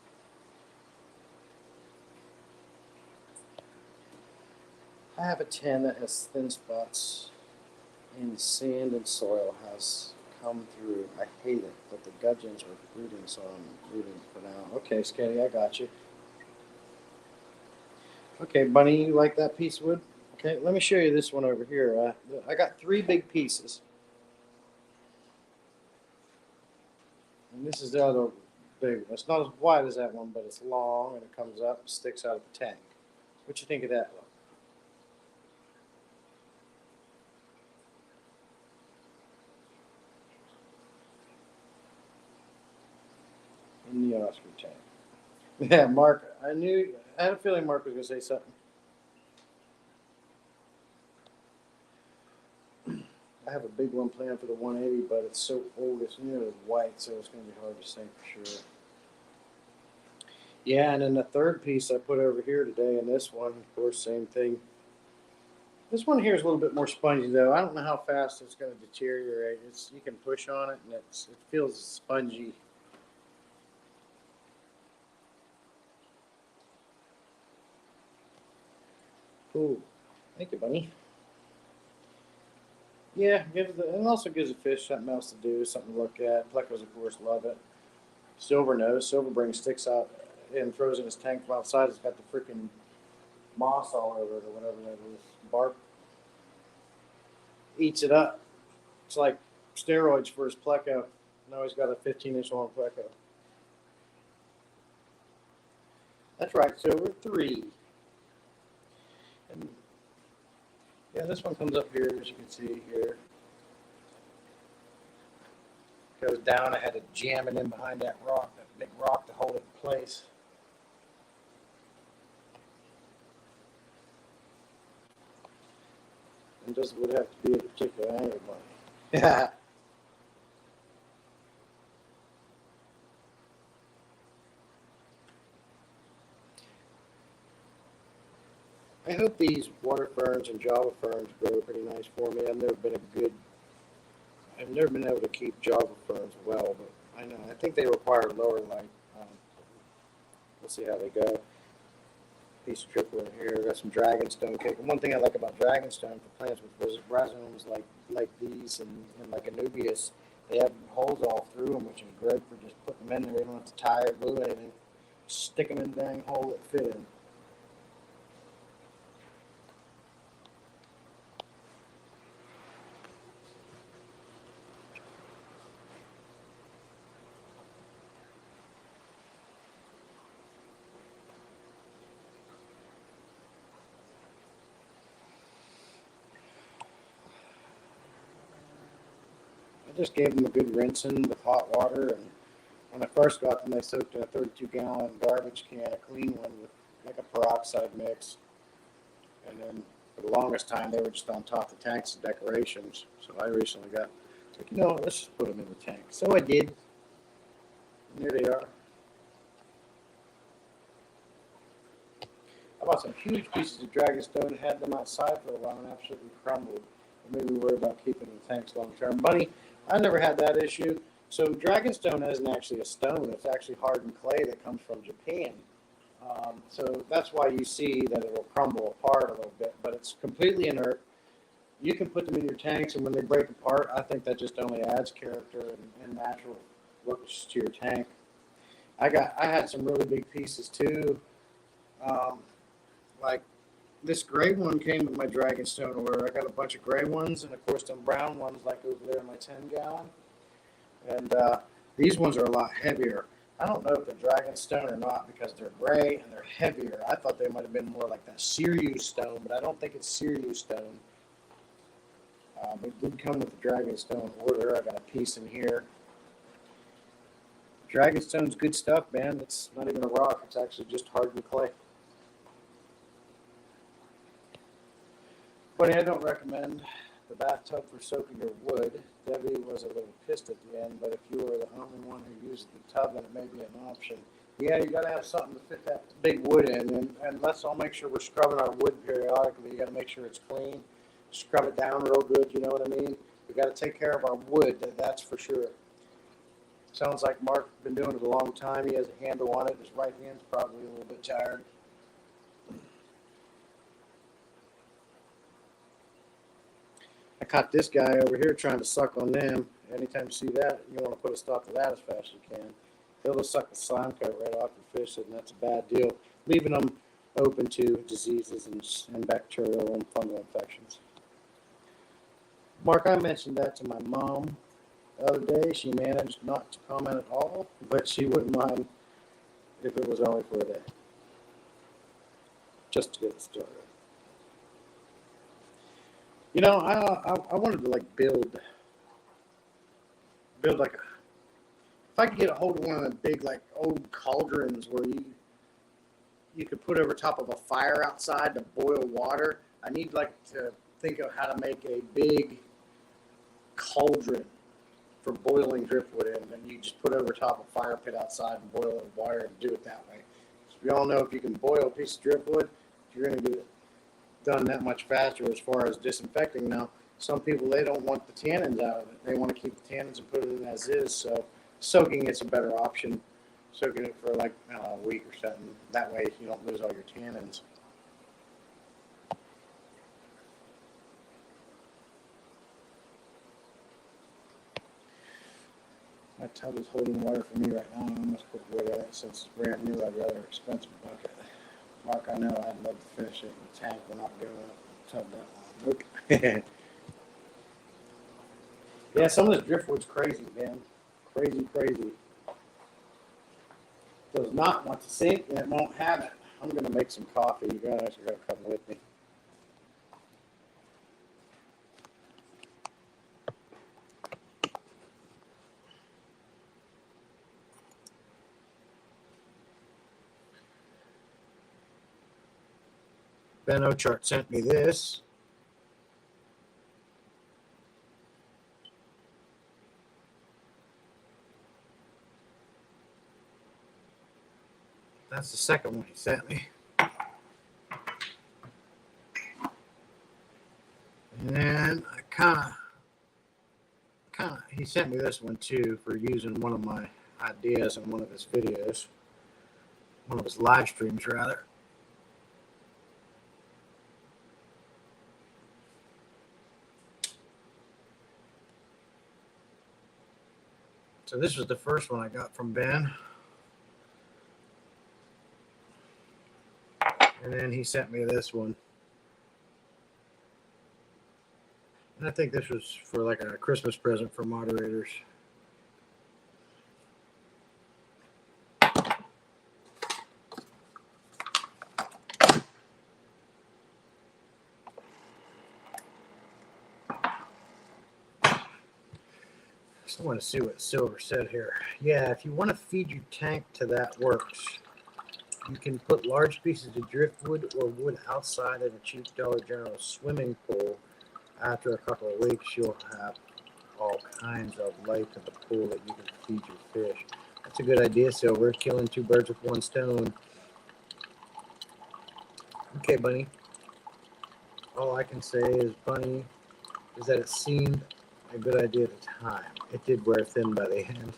I have a tin that has thin spots in sand and soil has come through. I hate it, but the gudgeons are rooting, so I'm rooting for now. Okay, Sketty, I got you. Okay, Bunny, you like that piece of wood? Okay, let me show you this one over here. I got 3 big pieces. And this is the other big one. It's not as wide as that one, but it's long and it comes up and sticks out of the tank. What you think of that one? In the Oscar tank. Yeah, Mark, I had a feeling Mark was going to say something. I have a big one planned for the 180, but it's so old, it's nearly white, so it's going to be hard to sink for sure. Yeah, and then the third piece I put over here today, and this one, of course, same thing. This one here is a little bit more spongy, though. I don't know how fast it's going to deteriorate. You can push on it, and it feels spongy. Cool. Thank you, Bunny. Yeah, and also gives the fish something else to do, something to look at. Plecos, of course, love it. Silver knows. Silver brings sticks out and throws in his tank from outside. It's got the freaking moss all over it or whatever that is. Bark. Eats it up. It's like steroids for his pleco. Now he's got a 15-inch long pleco. That's right, Silver. 3. And yeah, this one comes up here, as you can see here. Goes down. I had to jam it in behind that rock, that big rock, to hold it in place. And just would have to be at a particular angle, but yeah. I hope these water ferns and Java ferns grow pretty nice for me. I've never been able to keep Java ferns well, but I think they require lower light. We'll see how they go. piece of driftwood here. Got some dragonstone cake. And one thing I like about dragonstone for plants with rhizomes like these and like Anubias, they have holes all through them, which is great for just putting them in there. You don't have to tie or glue anything. Stick them in the dang hole that fit in. I just gave them a good rinsing with hot water, and when I first got them, they soaked in a 32-gallon garbage can, a clean one with like a peroxide mix. And then for the longest time, they were just on top of the tanks as decorations. So I recently got, like, you know, let's just put them in the tank. So I did. And there they are. I bought some huge pieces of dragonstone and had them outside for a while and absolutely crumbled. And maybe we worry about keeping the tanks long term. Bunny, I never had that issue. So dragonstone isn't actually a stone. It's actually hardened clay that comes from Japan. So that's why you see that it will crumble apart a little bit, but it's completely inert. You can put them in your tanks, and when they break apart, I think that just only adds character and natural looks to your tank. I had some really big pieces too. Like this gray one came with my dragonstone order. I got a bunch of gray ones, and of course some brown ones like over there in my 10-gallon. And these ones are a lot heavier. I don't know if they're dragonstone or not because they're gray and they're heavier. I thought they might have been more like that Sirius stone, but I don't think it's Sirius stone. It did come with the dragonstone order. I got a piece in here. Dragonstone's good stuff, man. It's not even a rock. It's actually just hardened clay. But I don't recommend the bathtub for soaking your wood. Debbie was a little pissed at the end, but if you were the only one who used the tub, then it may be an option. Yeah, you got to have something to fit that big wood in, and let's all make sure we're scrubbing our wood periodically. You got to make sure it's clean, scrub it down real good. You know what I mean? We got to take care of our wood. That's for sure. Sounds like Mark's been doing it a long time. He has a handle on it. His right hand's probably a little bit tired. I caught this guy over here trying to suck on them. Anytime you see that, you want to put a stop to that as fast as you can. They'll just suck the slime coat right off your fish, and that's a bad deal, leaving them open to diseases and bacterial and fungal infections. Mark, I mentioned that to my mom the other day. She managed not to comment at all, but she wouldn't mind if it was only for a day, just to get it started. You know, I wanted to like build like a, if I could get a hold of one of the big like old cauldrons where you could put over top of a fire outside to boil water. I need like to think of how to make a big cauldron for boiling driftwood in, and you just put over top of a fire pit outside and boil it with water and do it that way. So we all know if you can boil a piece of driftwood, you're going to get it done that much faster as far as disinfecting. Now, some people, they don't want the tannins out of it. They want to keep the tannins and put it in as is, so soaking it's a better option. Soaking it for like a week or something. That way you don't lose all your tannins. My tub is holding water for me right now. I must put wood in it since it's brand new. I'd rather expensive bucket. Mark, I know I'd love to finish it in the tank. We're not giving up the tub that long. Look. Yeah, some of this driftwood's crazy, man. Crazy. Does not want to sink, and it won't have it. I'm going to make some coffee. You guys are going to come with me. Ben Ochart sent me this. That's the second one he sent me. And I kind of, he sent me this one too for using one of my ideas in one of his videos, one of his live streams rather. So this was the first one I got from Ben. And then he sent me this one. And I think this was for like a Christmas present for moderators. I want to see what Silver said here. Yeah, if you want to feed your tank to that works. You can put large pieces of driftwood or wood outside in a cheap Dollar General swimming pool. After a couple of weeks, you'll have all kinds of life in the pool that you can feed your fish. That's a good idea, Silver. Killing two birds with one stone. Okay, Bunny. All I can say is, Bunny, is that it seemed a good idea at the time. It did wear thin by the end.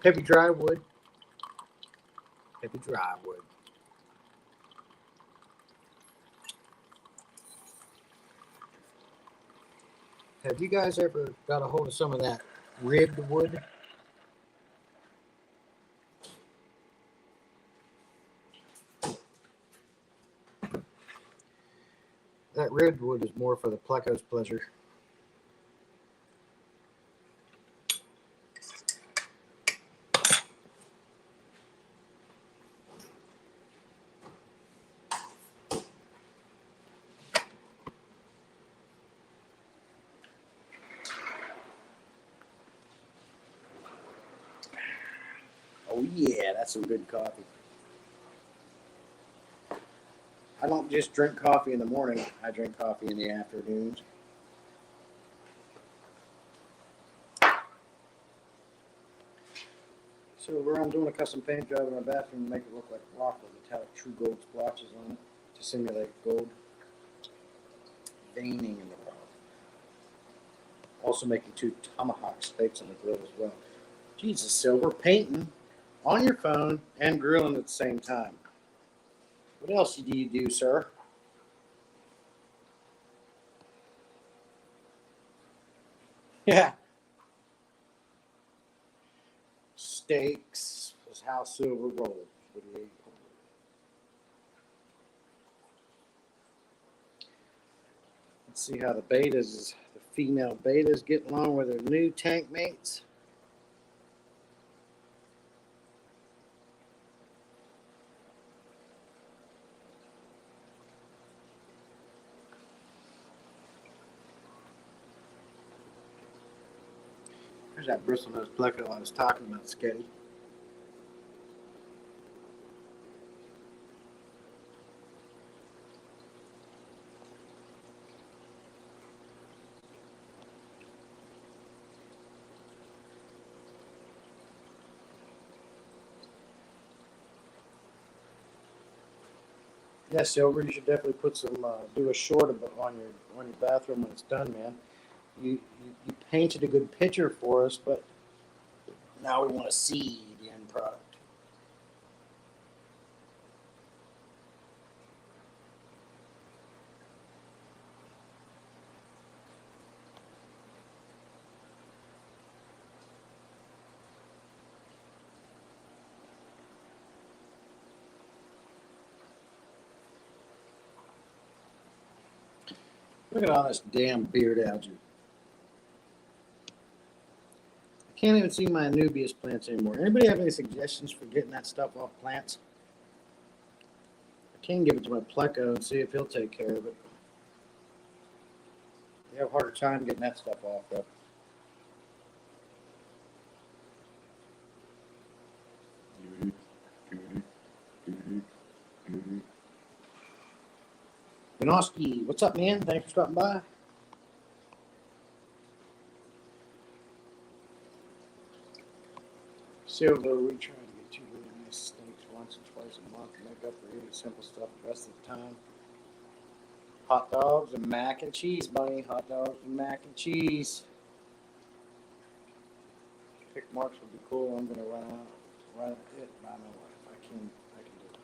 Heavy dry wood. Heavy dry wood. Have you guys ever got a hold of some of that ribbed wood? That ribbed wood is more for the pleco's pleasure. Oh yeah, that's some good coffee. I don't just drink coffee in the morning. I drink coffee in the afternoons. So I'm doing a custom paint job in my bathroom to make it look like rock with metallic true gold splotches on it to simulate gold veining in the rock. Also making 2 tomahawk steaks on the grill as well. Jesus, Silver, painting on your phone and grilling at the same time. What else do you do, sir? Yeah. Steaks is how Silver rolls. Let's see how the female betas getting along with their new tank mates. There's that bristlenose pleco I was talking about, Sketty. Yeah, Silver, you should definitely put some do a short on your bathroom when it's done, man. You painted a good picture for us, but now we want to see the end product. Look at all this damn beard algae. I can't even see my Anubias plants anymore. Anybody have any suggestions for getting that stuff off plants? I can give it to my pleco and see if he'll take care of it. You have a harder time getting that stuff off, though. Benoski, what's up, man? Thanks for stopping by. Silver, we try to get you really nice steaks once or twice a month to make up for eating simple stuff the rest of the time. Hot dogs and mac and cheese, Bunny. Hot dogs and mac and cheese. Pick marks would be cool. I'm gonna run it by my wife. I can do it.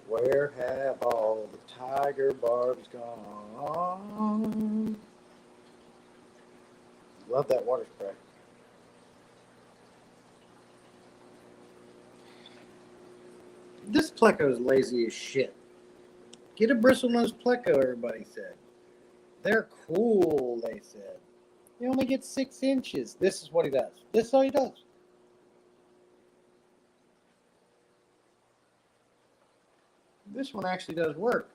Where have all the Tiger Barb's gone. Love that water spray. This pleco is lazy as shit. Get a bristlenose pleco, everybody said. They're cool, they said. He only gets 6 inches. This is what he does. This is all he does. This one actually does work.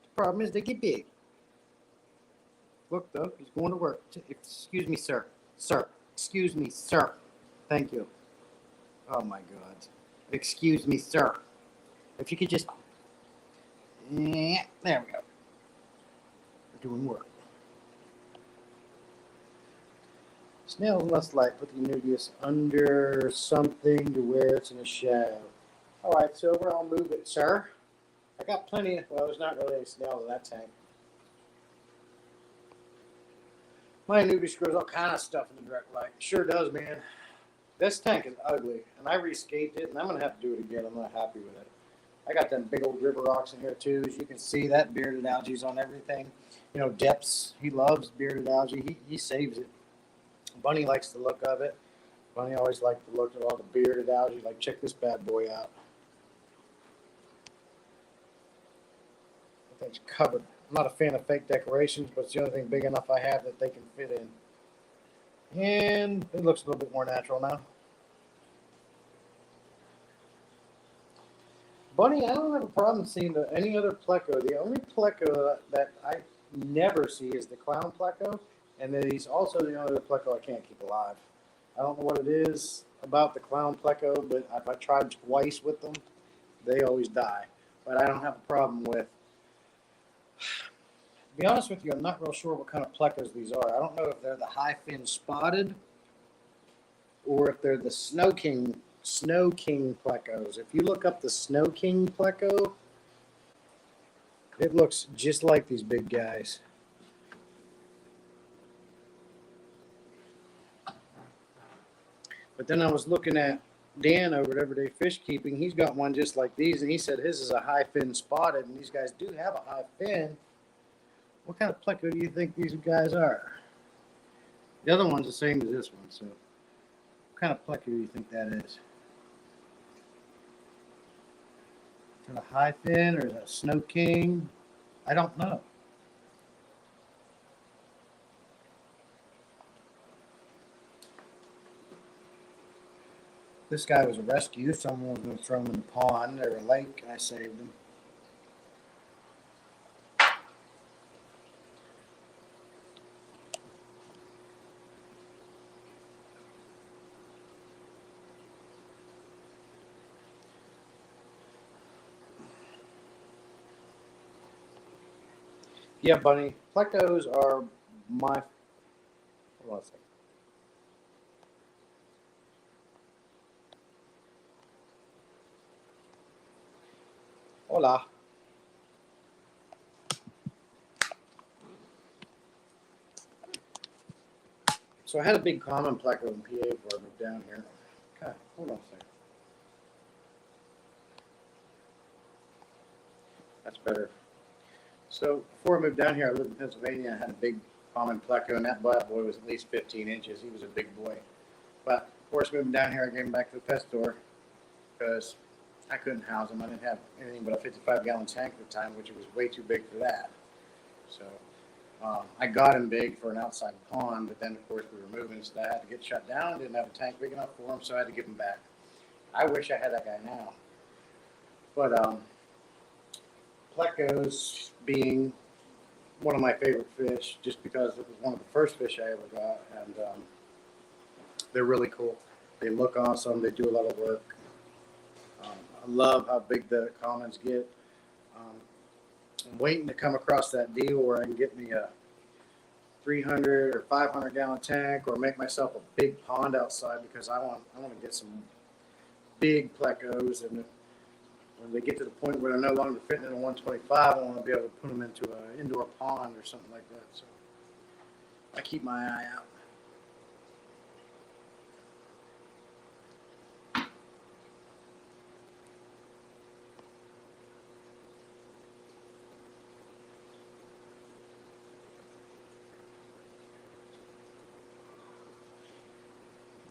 The problem is they get big. Look, though, he's going to work. Excuse me, sir. Sir. Excuse me, sir. Thank you. Oh, my God. Excuse me, sir. If you could just... Yeah, there we go. We're doing work. Snails must like put the nudius under something to where it's in a shadow. All right, Silver, I'll move it, sir. I got plenty. Well, there's not really any snails in that tank. My Anubis grows all kind of stuff in the direct light. It sure does, man. This tank is ugly, and I rescaped it, and I'm going to have to do it again. I'm not happy with it. I got them big old river rocks in here, too. As you can see, that bearded algae's on everything. You know, Depths, he loves bearded algae. He saves it. Bunny likes the look of it. Bunny always liked the look of all the bearded algae. Like, check this bad boy out. That thing's covered. I'm not a fan of fake decorations, but it's the only thing big enough I have that they can fit in. And it looks a little bit more natural now. Bunny, I don't have a problem seeing any other pleco. The only pleco that I never see is the clown pleco, and then he's also the only pleco I can't keep alive. I don't know what it is about the clown pleco, but if I tried twice with them, they always die. But I don't have a problem with. To be honest with you, I'm not real sure what kind of plecos these are. I don't know if they're the high fin spotted or if they're the Snow King plecos. If you look up the Snow King pleco, it looks just like these big guys. But then I was looking at Dan over at Everyday Fish Keeping. He's got one just like these, and he said his is a high fin spotted, and these guys do have a high fin. What kind of pleco do you think these guys are? The other one's the same as this one, so what kind of pleco do you think that is? Is it a high fin or is it a Snow King? I don't know. This guy was a rescue. Someone was going to throw him in the pond or a lake, and I saved him. Yeah, Bunny. Plecos are my. Hold on a second. Hola. So I had a big common pleco in PA before I moved down here. Okay, hold on a second. That's better. So before I moved down here, I lived in Pennsylvania. I had a big common pleco, and that bad boy was at least 15 inches. He was a big boy. But of course, moving down here, I gave him back to the pet store because I couldn't house him. I didn't have anything but a 55-gallon tank at the time, which was way too big for that. So I got him big for an outside pond, but then of course we were moving, so I had to get shut down. Didn't have a tank big enough for him, so I had to give him back. I wish I had that guy now. But plecos being one of my favorite fish, just because it was one of the first fish I ever got, and they're really cool. They look awesome. They do a lot of work. I love how big the commons get. I'm waiting to come across that deal where I can get me a 300 or 500 gallon tank, or make myself a big pond outside, because I want to get some big plecos, and when they get to the point where they're no longer fitting in a 125, I want to be able to put them into an indoor pond or something like that. So I keep my eye out.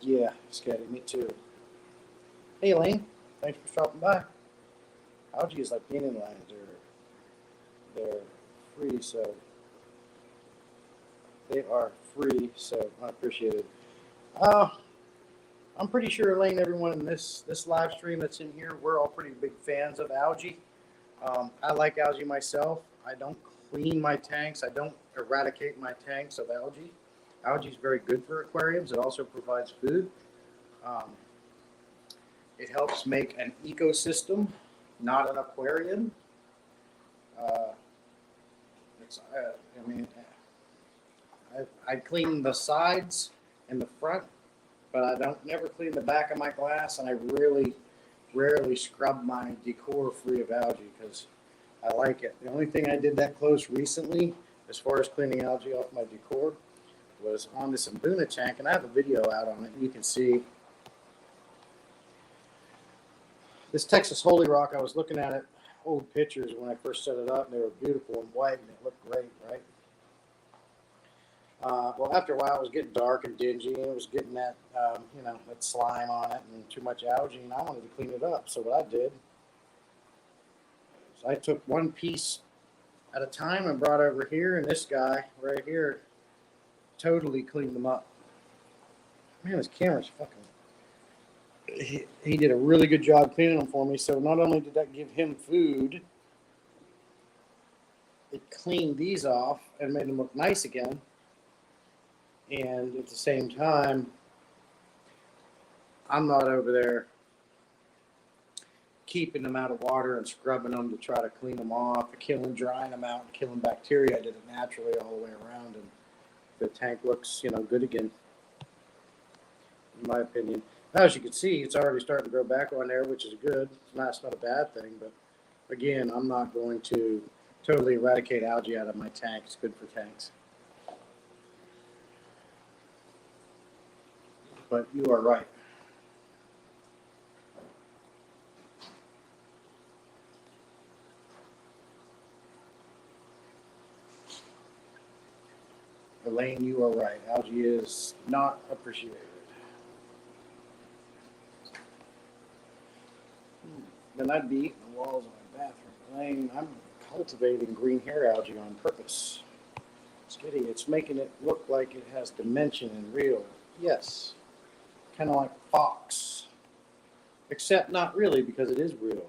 Yeah, Scotty, me too. Hey, Elaine, thanks for stopping by. Algae is like being in lines. They're free, so they are free, so I appreciate it. Uh, I'm pretty sure, Elaine, everyone in this live stream that's in here, we're all pretty big fans of algae. I like algae myself. I don't clean my tanks. I don't eradicate my tanks of algae. Algae is very good for aquariums. It also provides food. Um, it helps make an ecosystem, not an aquarium. Uh, I mean, I clean the sides and the front, but I don't never clean the back of my glass, and I really rarely scrub my decor free of algae because I like it. The only thing I did that close recently, as far as cleaning algae off my decor, was on this Mbuna tank, and I have a video out on it. You can see this Texas Holy Rock. I was looking at it, old pictures when I first set it up, and they were beautiful and white, and it looked great, right? Well, after a while, it was getting dark and dingy, and it was getting that, that slime on it and too much algae, and I wanted to clean it up. So what I did is I took one piece at a time and brought over here, and this guy right here totally cleaned them up. Man, this camera's fucking. He did a really good job cleaning them for me. So not only did that give him food, it cleaned these off and made them look nice again. And at the same time, I'm not over there keeping them out of water and scrubbing them to try to clean them off, drying them out, and killing bacteria. I did it naturally all the way around, and the tank looks, good again, in my opinion. Now, as you can see, it's already starting to grow back on there, which is good. It's not a bad thing, but again, I'm not going to totally eradicate algae out of my tank. It's good for tanks. But you are right. Elaine, you are right. Algae is not appreciated. Then I'd be eating the walls of my bathroom. Elaine, I'm cultivating green hair algae on purpose. Skitty, it's making it look like it has dimension and real. Yes. Kind of like fox. Except not really, because it is real.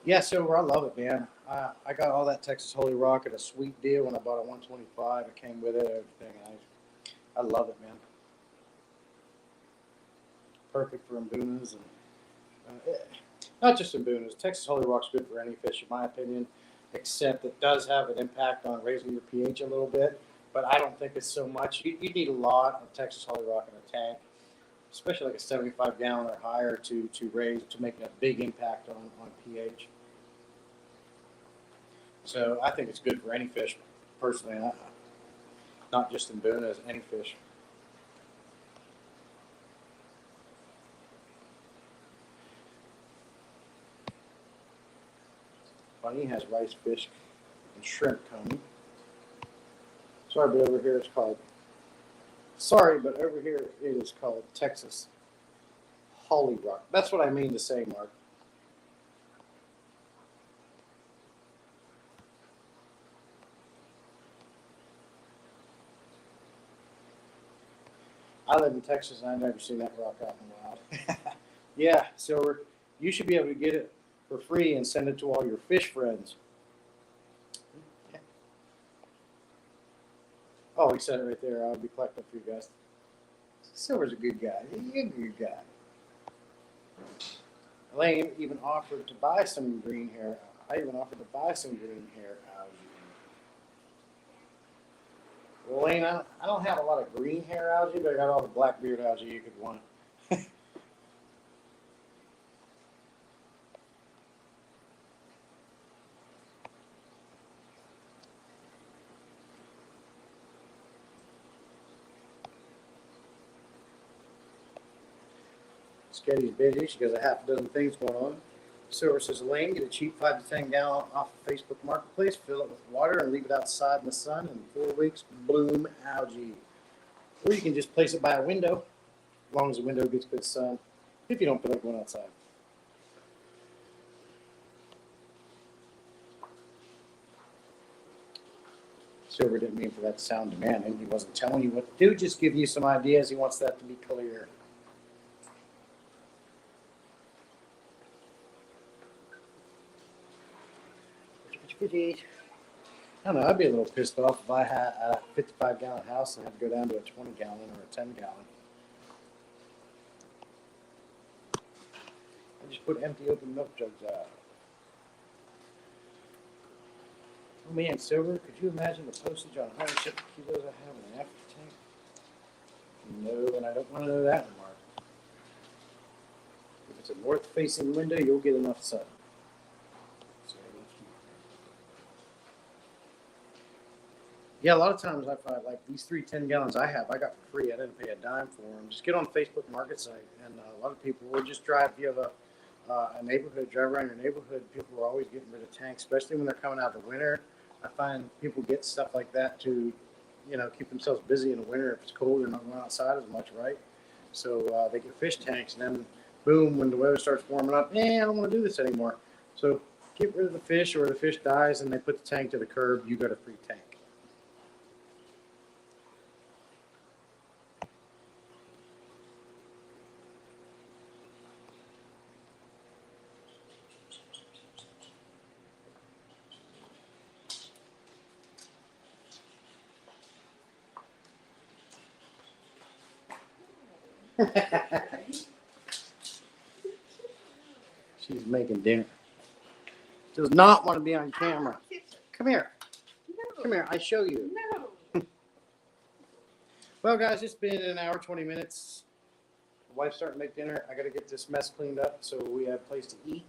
Yeah, Silver, I love it, man. I got all that Texas Holy Rock at a sweet deal when I bought a 125. It came with it, everything. I love it, man. Perfect for Mbunas and not just Mbunas. Texas Holy Rock's good for any fish, in my opinion, except it does have an impact on raising your pH a little bit. But I don't think it's so much. You need a lot of Texas Holy Rock in a tank, especially like a 75 gallon or higher to make a big impact on pH. So I think it's good for any fish, personally, not just Mbunas, any fish. Bunny has rice, fish, and shrimp coming. Sorry, but over here it is called Texas Holy Rock. That's what I mean to say, Mark. I live in Texas and I've never seen that rock out in the wild. Yeah, Silver, you should be able to get it for free and send it to all your fish friends. Oh, he said it right there. I'll be collecting for you guys. Silver's a good guy. He's a good guy. Elaine even offered to buy some green hair. I even offered to buy some green hair algae. Well, Elaine, I don't have a lot of green hair algae, but I got all the blackbeard algae you could want. Sketty's busy. She got a half a dozen things going on. Silver says, Elaine, get a cheap 5 to 10 gallon off of Facebook Marketplace, fill it with water, and leave it outside in the sun. In 4 weeks, bloom algae. Or you can just place it by a window, as long as the window gets good sun, if you don't feel like going outside. Silver didn't mean for that to sound demanding. He wasn't telling you what to do, just giving you some ideas. He wants that to be clear. I don't know. I'd be a little pissed off if I had a 55-gallon house and had to go down to a 20-gallon or a 10-gallon. I just put empty open milk jugs out. Oh man, Silver, could you imagine the postage on 150 kilos I have in an after tank? No, and I don't want to know that, Mark. If it's a north-facing window, you'll get enough sun. Yeah, a lot of times I find like these 3 10-gallons I have, I got for free. I didn't pay a dime for them. Just get on Facebook Market site, and a lot of people will just drive. If you have a neighborhood, drive around your neighborhood, people are always getting rid of tanks, especially when they're coming out of the winter. I find people get stuff like that to, keep themselves busy in the winter. If it's cold, they're not going outside as much, right? So they get fish tanks, and then boom, when the weather starts warming up, I don't want to do this anymore. So get rid of the fish, or the fish dies, and they put the tank to the curb. You got a free tank. She's making dinner. Does not want to be on camera. Come here. Come here. I show you. Well, guys, it's been an hour, 20 minutes. The wife's starting to make dinner. I got to get this mess cleaned up so we have a place to eat.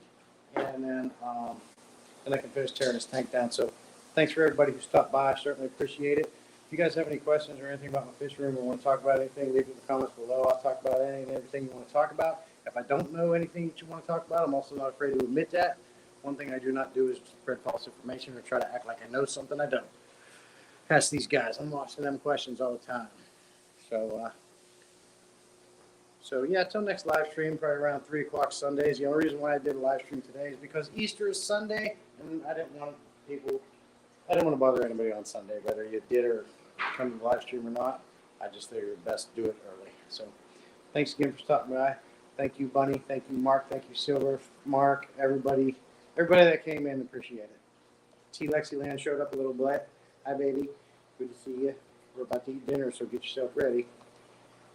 And then I can finish tearing this tank down. So thanks for everybody who stopped by. I certainly appreciate it. If you guys have any questions or anything about my fish room or want to talk about anything, leave it in the comments below. I'll talk about anything and everything you want to talk about. If I don't know anything that you want to talk about, I'm also not afraid to admit that. One thing I do not do is spread false information or try to act like I know something I don't. Ask these guys. I'm watching them questions all the time. So yeah, until next live stream, probably around 3 o'clock Sundays. The only reason why I did a live stream today is because Easter is Sunday, and I didn't want to bother anybody on Sunday, whether you did or come to the live stream or not. I just figured it best to do it early. So thanks again for stopping by. Thank you, Bunny. Thank you, Mark. Thank you, Silver, Mark, everybody that came in. Appreciate it. T. Lexiland showed up a little bit. Hi, baby. Good to see you. We're about to eat dinner, so get yourself ready.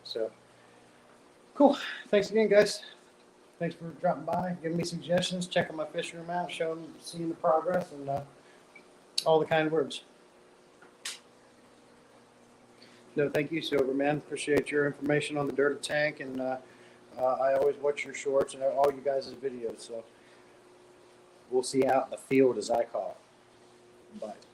So, cool. Thanks again, guys. Thanks for dropping by, giving me suggestions, checking my fish room out, seeing the progress, and all the kind words. No, thank you, Silverman. Appreciate your information on the Dirty Tank, and I always watch your shorts and all you guys' videos. So we'll see you out in the field, as I call it. Bye.